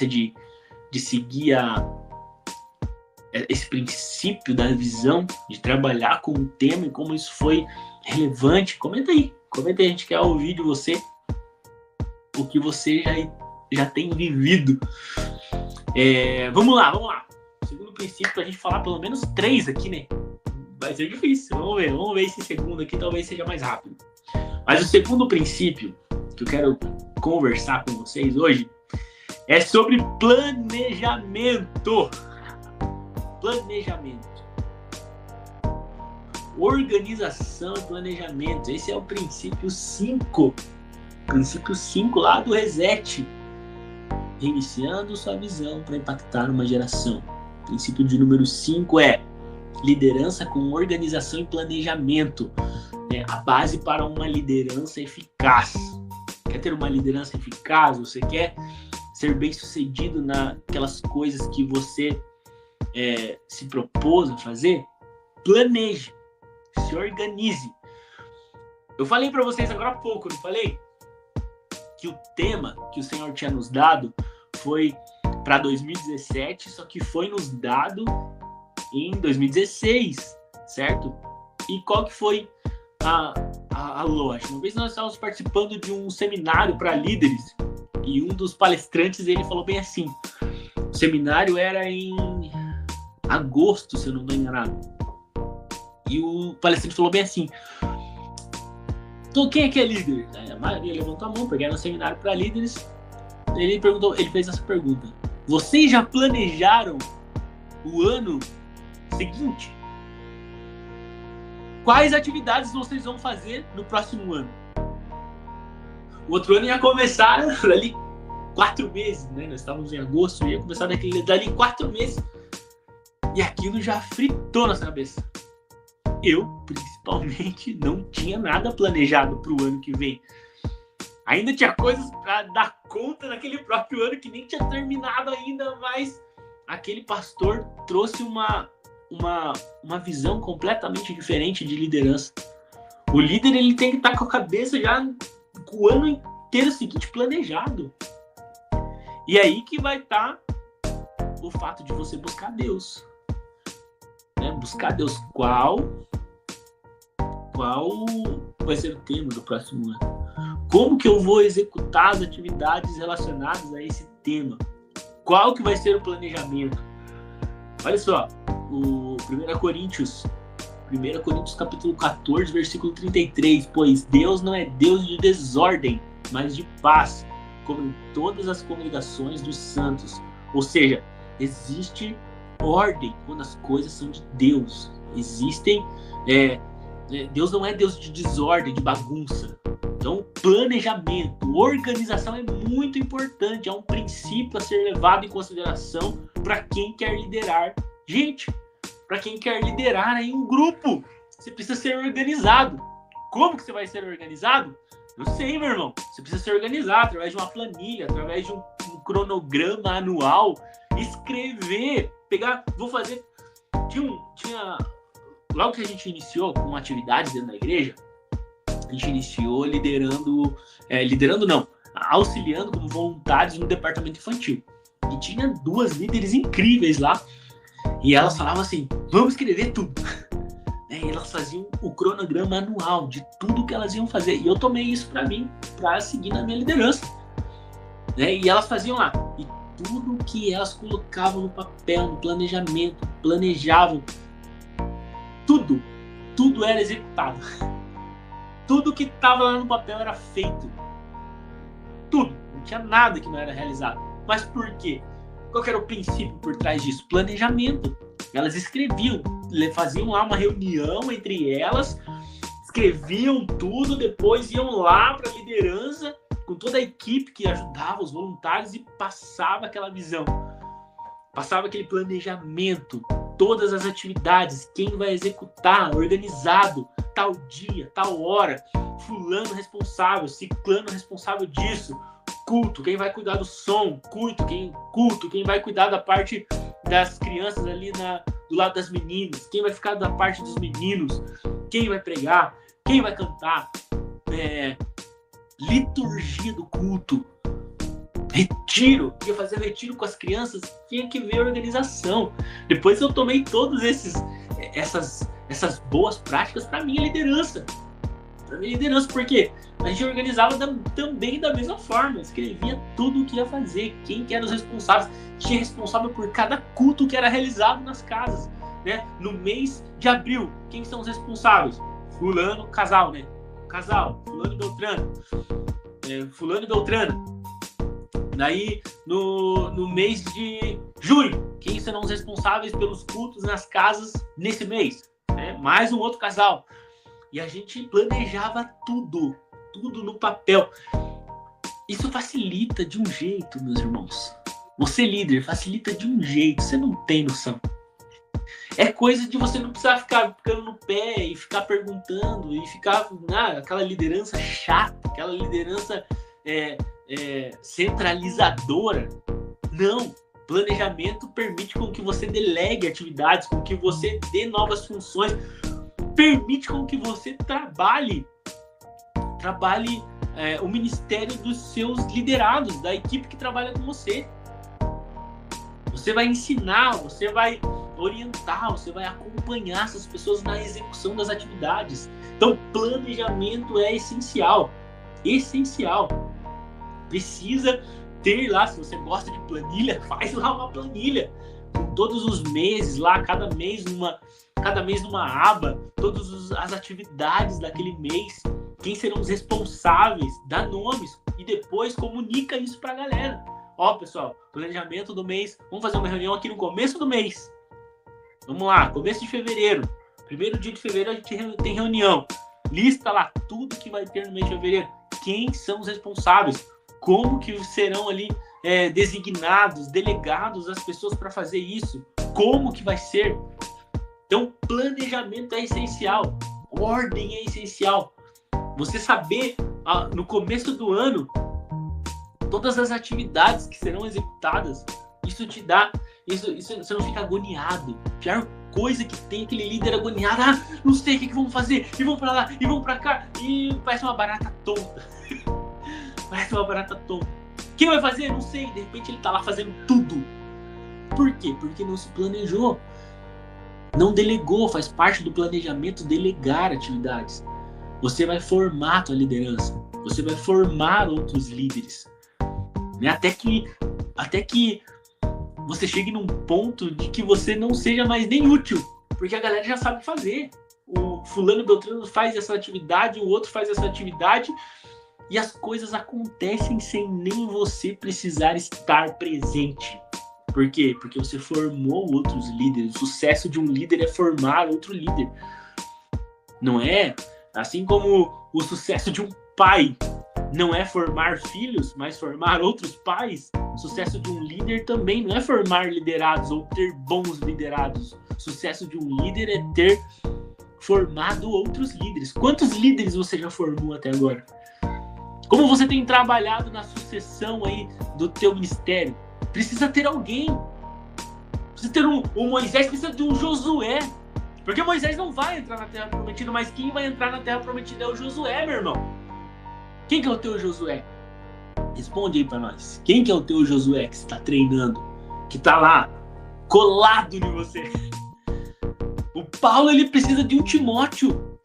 de seguir esse princípio da visão, de trabalhar com o tema e como isso foi relevante. Comenta aí, a gente quer ouvir de você o que você já tem vivido. Vamos lá. Segundo princípio, pra gente falar pelo menos 3 aqui, né? Vai ser difícil, vamos ver esse segundo aqui talvez seja mais rápido. Mas o segundo princípio que eu quero conversar com vocês hoje é sobre planejamento. Organização e planejamento. Esse é o princípio 5. Princípio 5 lá do Reset. Reiniciando sua visão para impactar uma geração. O princípio de número 5 é liderança com organização e planejamento. A base para uma liderança eficaz. Quer ter uma liderança eficaz? Você quer ser bem sucedido naquelas coisas que você se propôs a fazer? Planeje, se organize. Eu falei para vocês agora há pouco, não falei? Que o tema que o Senhor tinha nos dado foi para 2017, só que foi nos dado em 2016, certo? E qual que foi a lógica? Uma vez nós estávamos participando de um seminário para líderes e um dos palestrantes, ele falou bem assim, o seminário era em agosto, se eu não estou enganado, e o palestrante falou bem assim, então quem é que é líder? A maioria levantou a mão, porque era um seminário para líderes. Ele fez essa pergunta, vocês já planejaram o ano seguinte? Quais atividades vocês vão fazer no próximo ano? O outro ano ia começar dali 4 meses, né? Nós estávamos em agosto, ia começar dali 4 meses. E aquilo já fritou nossa cabeça. Eu, principalmente, não tinha nada planejado para o ano que vem. Ainda tinha coisas para dar conta naquele próprio ano que nem tinha terminado ainda, mas aquele pastor trouxe uma visão completamente diferente de liderança. O líder, ele tem que estar com a cabeça já o ano inteiro seguinte planejado. E aí que vai estar o fato de você buscar Deus. Né? Buscar Deus. Qual vai ser o tema do próximo ano? Como que eu vou executar as atividades relacionadas a esse tema? Qual que vai ser o planejamento? Olha só, o 1 Coríntios capítulo 14, versículo 33. Pois Deus não é Deus de desordem, mas de paz, como em todas as congregações dos santos. Ou seja, existe ordem quando as coisas são de Deus. Existem... Deus não é Deus de desordem, de bagunça. Então, planejamento, organização é muito importante. É um princípio a ser levado em consideração para quem quer liderar. Gente, para quem quer liderar aí um grupo, você precisa ser organizado. Como que você vai ser organizado? Eu sei, meu irmão. Você precisa ser organizado através de uma planilha, através de um cronograma anual. Escrever, pegar... Vou fazer... Logo que a gente iniciou com atividades dentro da igreja, a gente iniciou auxiliando como voluntários no departamento infantil. E tinha 2 líderes incríveis lá. E elas falavam assim, vamos escrever tudo. E elas faziam o cronograma anual de tudo que elas iam fazer. E eu tomei isso para mim, para seguir na minha liderança. E elas faziam lá. E tudo que elas colocavam no papel, no planejamento, planejavam, tudo era executado. Tudo que estava lá no papel era feito. Tudo. Não tinha nada que não era realizado. Mas por quê? Qual que era o princípio por trás disso? Planejamento. Elas escreviam, faziam lá uma reunião entre elas, escreviam tudo, depois iam lá para a liderança, com toda a equipe que ajudava os voluntários e passava aquela visão. Passava aquele planejamento, todas as atividades, quem vai executar, organizado, tal dia, tal hora, fulano responsável, ciclano responsável disso, culto, quem vai cuidar do som, quem vai cuidar da parte das crianças ali do lado das meninas, quem vai ficar da parte dos meninos, quem vai pregar, quem vai cantar, liturgia do culto, retiro, ia fazer retiro com as crianças, tinha que ver a organização. Depois eu tomei todas essas boas práticas para minha liderança. Porque a gente organizava também da mesma forma, escrevia tudo o que ia fazer, quem que eram os responsáveis, tinha responsável por cada culto que era realizado nas casas, né? No mês de abril, quem são os responsáveis? Fulano, casal, né? Casal, fulano e Beltrana. Daí, no mês de junho, quem serão os responsáveis pelos cultos nas casas nesse mês? Mais um outro casal. E a gente planejava tudo no papel. Isso facilita de um jeito, meus irmãos. Você, líder, facilita de um jeito, você não tem noção. É coisa de você não precisar ficar ficando no pé e ficar perguntando e ficar aquela liderança chata, aquela liderança centralizadora. Não. Planejamento permite com que você delegue atividades, com que você dê novas funções, permite com que você trabalhe o ministério dos seus liderados, da equipe que trabalha com você. Você vai ensinar, você vai orientar, você vai acompanhar essas pessoas na execução das atividades. Então, planejamento é essencial. Precisa ter lá, se você gosta de planilha, faz lá uma planilha com todos os meses lá, cada mês numa aba, todas as atividades daquele mês, quem serão os responsáveis, dá nomes e depois comunica isso pra galera. Ó, pessoal, planejamento do mês, vamos fazer uma reunião aqui no começo do mês. Vamos lá, começo de fevereiro, primeiro dia de fevereiro a gente tem reunião, lista lá tudo que vai ter no mês de fevereiro, quem são os responsáveis, como que serão ali designados, delegados as pessoas para fazer isso, como que vai ser. Então, planejamento é essencial, ordem é essencial. Você saber, no começo do ano, todas as atividades que serão executadas, isso te dá, você não fica agoniado. A pior coisa que tem aquele líder agoniado, não sei o que vamos fazer, e vamos para lá, e vamos para cá, e parece uma barata tonta. Quem vai fazer? Não sei. De repente ele tá lá fazendo tudo. Por quê? Porque não se planejou. Não delegou. Faz parte do planejamento delegar atividades. Você vai formar a tua liderança. Você vai formar outros líderes. Até que você chegue num ponto de que você não seja mais nem útil. Porque a galera já sabe fazer. O fulano Beltrano faz essa atividade, o outro faz essa atividade. E as coisas acontecem sem nem você precisar estar presente. Por quê? Porque você formou outros líderes. O sucesso de um líder é formar outro líder. Não é? Assim como o sucesso de um pai não é formar filhos, mas formar outros pais. O sucesso de um líder também não é formar liderados ou ter bons liderados. O sucesso de um líder é ter formado outros líderes. Quantos líderes você já formou até agora? Como você tem trabalhado na sucessão aí do teu ministério? Precisa ter alguém. Precisa ter um Moisés, precisa de um Josué. Porque Moisés não vai entrar na Terra Prometida, mas quem vai entrar na Terra Prometida é o Josué, meu irmão. Quem que é o teu Josué? Responde aí pra nós. Quem que é o teu Josué que você está treinando? Que tá lá, colado em você? O Paulo, ele precisa de um Timóteo.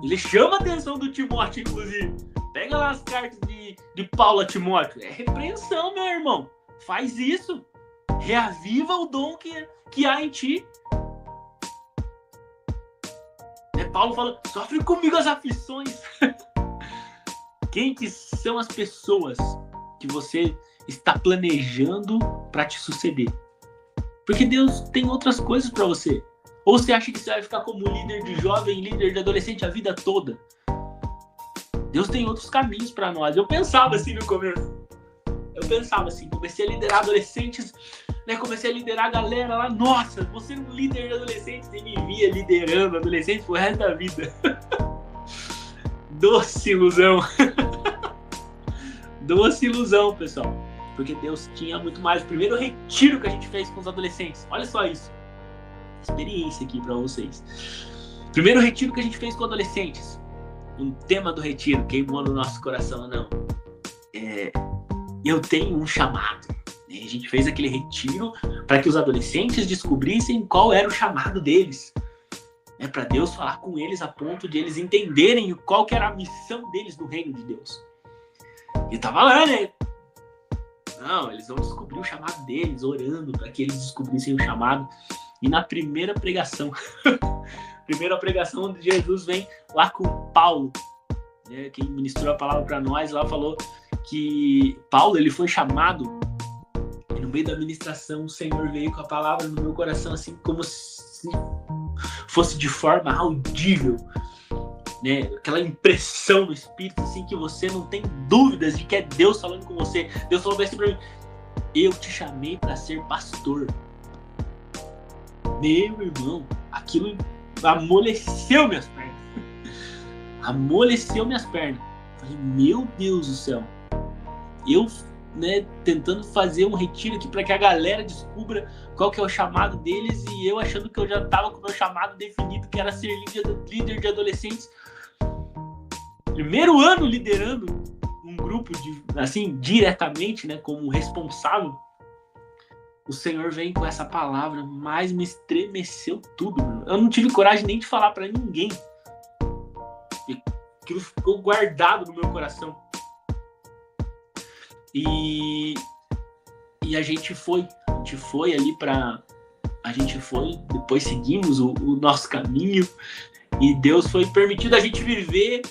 Ele chama a atenção do Timóteo, inclusive. Pega lá as cartas de Paulo a Timóteo. É repreensão, meu irmão. Faz isso. Reaviva o dom que há em ti. Paulo fala, sofre comigo as aflições. Quem que são as pessoas que você está planejando para te suceder? Porque Deus tem outras coisas para você. Ou você acha que você vai ficar como líder de jovem, líder de adolescente a vida toda? Deus tem outros caminhos para nós. Eu pensava assim no começo. Comecei a liderar adolescentes, né? Comecei a liderar a galera lá. Nossa, você é um líder de adolescentes. E me via liderando adolescentes pro resto da vida. Doce ilusão. Doce ilusão, pessoal. Porque Deus tinha muito mais. O primeiro retiro que a gente fez com os adolescentes. Olha só isso. Experiência aqui para vocês. Primeiro retiro que a gente fez com adolescentes. Um tema do retiro queimou no nosso coração, não. Eu tenho um chamado. A gente fez aquele retiro para que os adolescentes descobrissem qual era o chamado deles. Para Deus falar com eles a ponto de eles entenderem qual que era a missão deles no reino de Deus. E tava lá, né? Não, eles vão descobrir o chamado deles, orando para que eles descobrissem o chamado. E na primeira pregação, onde Jesus vem lá com Paulo, né? Quem ministrou a palavra para nós lá falou que Paulo, ele foi chamado, e no meio da ministração o Senhor veio com a palavra no meu coração, assim como se fosse de forma audível, né? Aquela impressão no espírito, assim, que você não tem dúvidas de que é Deus falando com você. Deus falou assim pra mim: eu te chamei para ser pastor. Meu irmão, aquilo amoleceu minhas pernas. Amoleceu minhas pernas. Falei, meu Deus do céu. Eu, né, tentando fazer um retiro aqui para que a galera descubra qual que é o chamado deles, e eu achando que eu já estava com o meu chamado definido, que era ser líder de adolescentes. Primeiro ano liderando um grupo assim, diretamente, né, como responsável. O Senhor vem com essa palavra, mas me estremeceu tudo, meu. Eu não tive coragem nem de falar para ninguém. Aquilo ficou guardado no meu coração. E a gente foi ali depois seguimos o nosso caminho, e Deus foi permitido a gente viver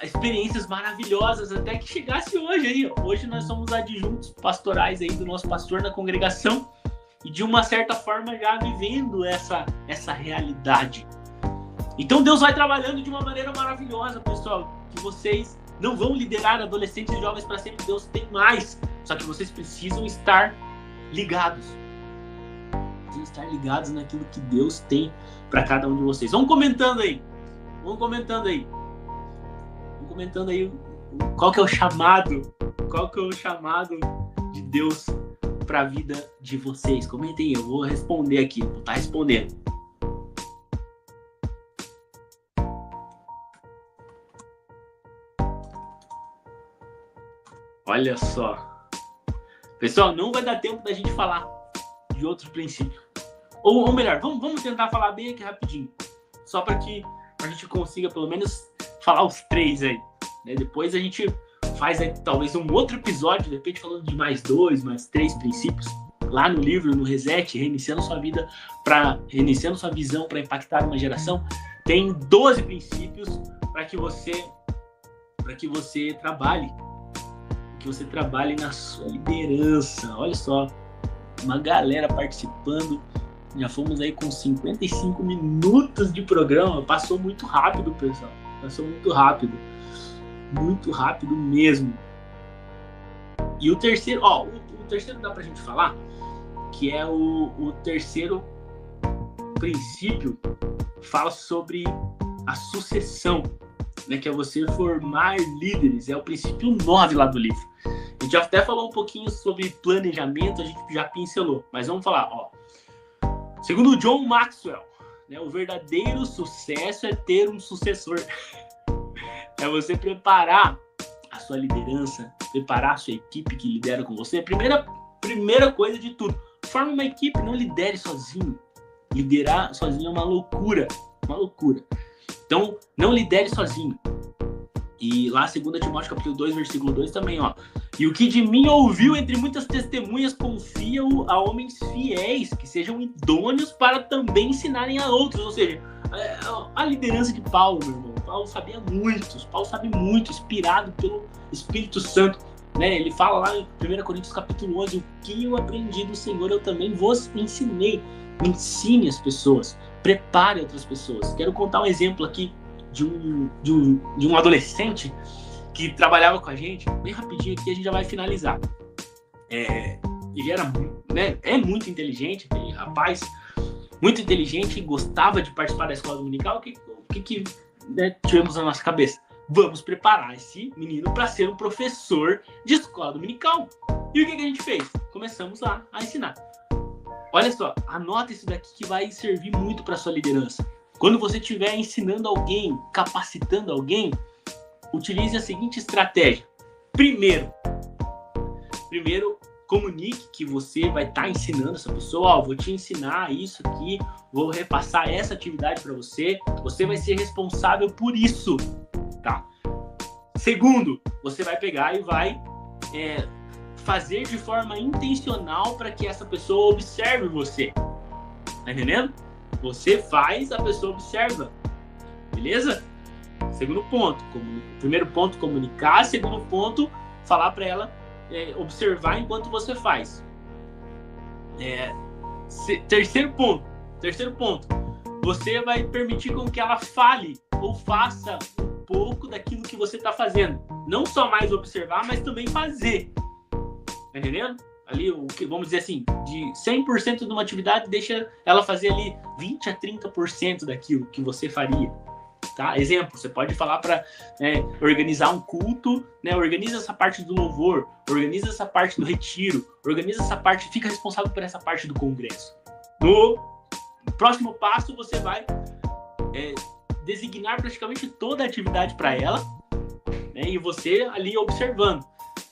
experiências maravilhosas até que chegasse hoje aí. Hoje nós somos adjuntos pastorais aí do nosso pastor na congregação, e de uma certa forma já vivendo essa realidade. Então Deus vai trabalhando de uma maneira maravilhosa, pessoal, que vocês não vão liderar adolescentes e jovens para sempre. Deus tem mais, só que vocês precisam estar ligados. Precisam estar ligados naquilo que Deus tem para cada um de vocês. Vão comentando aí qual que é o chamado de Deus para a vida de vocês. Comentem aí, eu vou responder aqui, vou estar respondendo. Olha só. Pessoal, não vai dar tempo da gente falar de outros princípios. Ou melhor, vamos tentar falar bem aqui rapidinho. Só para que a gente consiga pelo menos falar os 3 aí. Né? Depois a gente faz aí, talvez um outro episódio, de repente falando de mais 2, mais 3 princípios. Lá no livro, no Reset, Reiniciando Sua Visão para Impactar uma Geração, tem 12 princípios para que você para que você trabalhe. Que você trabalhe na sua liderança. Olha só, uma galera participando. Já fomos aí com 55 minutos de programa. Passou muito rápido, pessoal. Passou muito rápido. Muito rápido mesmo. E o terceiro, o terceiro dá pra gente falar, que é o terceiro princípio, fala sobre a sucessão, né, que é você formar líderes. É o princípio 9 lá do livro. A gente já até falou um pouquinho sobre planejamento, a gente já pincelou, mas vamos falar, segundo John Maxwell, né, o verdadeiro sucesso é ter um sucessor. É você preparar a sua liderança, preparar a sua equipe que lidera com você. Primeira coisa de tudo, forme uma equipe, não lidere sozinho. Liderar sozinho é uma loucura, uma loucura. Então, não lidere sozinho. E lá, 2 Timóteo capítulo 2, versículo 2 também, E o que de mim ouviu entre muitas testemunhas, confia-o a homens fiéis, que sejam idôneos para também ensinarem a outros. Ou seja, a liderança de Paulo, meu irmão. Paulo sabia muito, Paulo sabe muito, inspirado pelo Espírito Santo. Né? Ele fala lá em 1 Coríntios capítulo 11, o que eu aprendi do Senhor, eu também vos ensinei. Ensine as pessoas, prepare outras pessoas. Quero contar um exemplo aqui de um adolescente que trabalhava com a gente, bem rapidinho aqui, a gente já vai finalizar. Ele era, né, é muito inteligente, rapaz, muito inteligente, gostava de participar da escola dominical. O que né, tivemos na nossa cabeça? Vamos preparar esse menino para ser um professor de escola dominical. E o que a gente fez? Começamos lá a ensinar. Olha só, anota isso daqui que vai servir muito para sua liderança. Quando você estiver ensinando alguém, capacitando alguém, utilize a seguinte estratégia. Primeiro, comunique que você vai estar ensinando essa pessoa. Vou te ensinar isso aqui, vou repassar essa atividade para você. Você vai ser responsável por isso, tá? Segundo, você vai pegar e vai fazer de forma intencional para que essa pessoa observe você. Tá entendendo? Você faz, a pessoa observa. Beleza? Segundo ponto. Primeiro ponto, comunicar. Segundo ponto, falar para ela observar enquanto você faz. Terceiro ponto. Você vai permitir com que ela fale ou faça um pouco daquilo que você está fazendo. Não só mais observar, mas também fazer. Tá entendendo? Ali, vamos dizer assim, de 100% de uma atividade, deixa ela fazer ali 20 a 30% daquilo que você faria. Tá? Exemplo, você pode falar para organizar um culto, né? Organiza essa parte do louvor, organiza essa parte do retiro, organiza essa parte, fica responsável por essa parte do congresso. No próximo passo, você vai designar praticamente toda a atividade para ela, né? E você ali observando,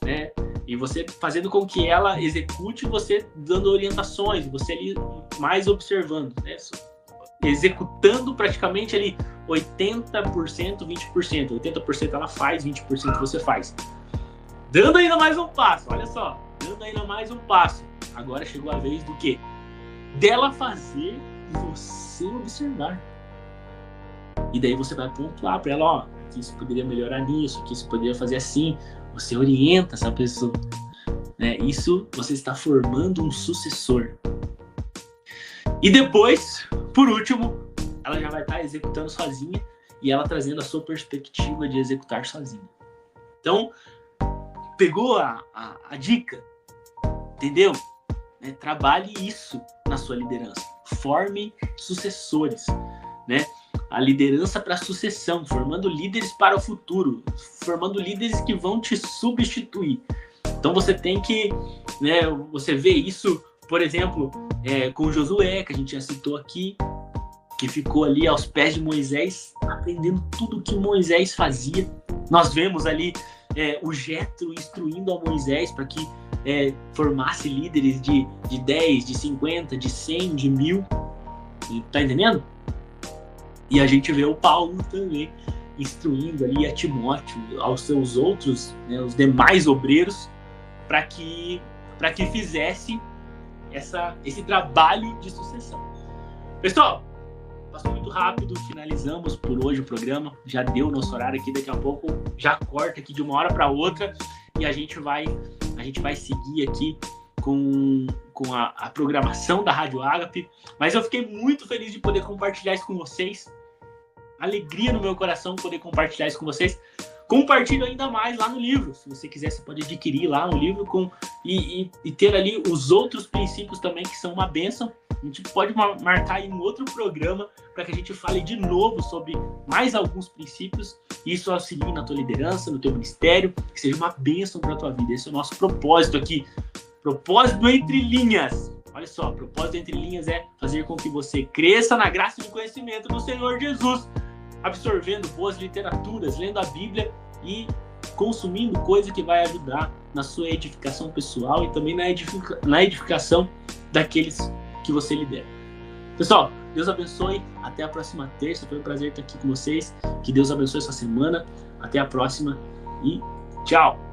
né? E você fazendo com que ela execute, você dando orientações, você ali mais observando, né? Executando praticamente ali 80%, 20%. 80% ela faz, 20% você faz. Dando ainda mais um passo, olha só. Dando ainda mais um passo. Agora chegou a vez do quê? Dela fazer e você observar. E daí você vai pontuar para ela, que isso poderia melhorar nisso, que isso poderia fazer assim. Você orienta essa pessoa. Né? Isso você está formando um sucessor. E depois, por último, ela já vai estar executando sozinha e ela trazendo a sua perspectiva de executar sozinha. Então, pegou a dica? Entendeu? Trabalhe isso na sua liderança. Forme sucessores, né? A liderança para a sucessão, formando líderes para o futuro, formando líderes que vão te substituir. Então você tem que, né, você vê isso, por exemplo, com Josué, que a gente já citou aqui, que ficou ali aos pés de Moisés, aprendendo tudo o que Moisés fazia. Nós vemos ali o Jétro instruindo a Moisés para que formasse líderes de 10, de 50, de 100, de 1000. Tá entendendo? E a gente vê o Paulo também instruindo ali a Timóteo, aos seus outros, né, os demais obreiros, para que fizesse esse trabalho de sucessão. Pessoal, passou muito rápido, finalizamos por hoje o programa, já deu o nosso horário aqui, daqui a pouco já corta aqui de uma hora para outra e a gente vai seguir aqui com a programação da Rádio Ágape, mas eu fiquei muito feliz de poder compartilhar isso com vocês, alegria no meu coração poder compartilhar isso com vocês. Compartilho ainda mais lá no livro, se você quiser você pode adquirir lá um livro e ter ali os outros princípios também que são uma bênção. A gente pode marcar aí um outro programa para que a gente fale de novo sobre mais alguns princípios e isso auxilie na tua liderança, no teu ministério, que seja uma bênção para a tua vida. Esse é o nosso propósito aqui. Propósito entre linhas. Olha só, propósito entre linhas é fazer com que você cresça na graça e no conhecimento do Senhor Jesus, absorvendo boas literaturas, lendo a Bíblia e consumindo coisa que vai ajudar na sua edificação pessoal e também na edificação daqueles que você lidera. Pessoal, Deus abençoe. Até a próxima terça. Foi um prazer estar aqui com vocês. Que Deus abençoe essa semana. Até a próxima e tchau!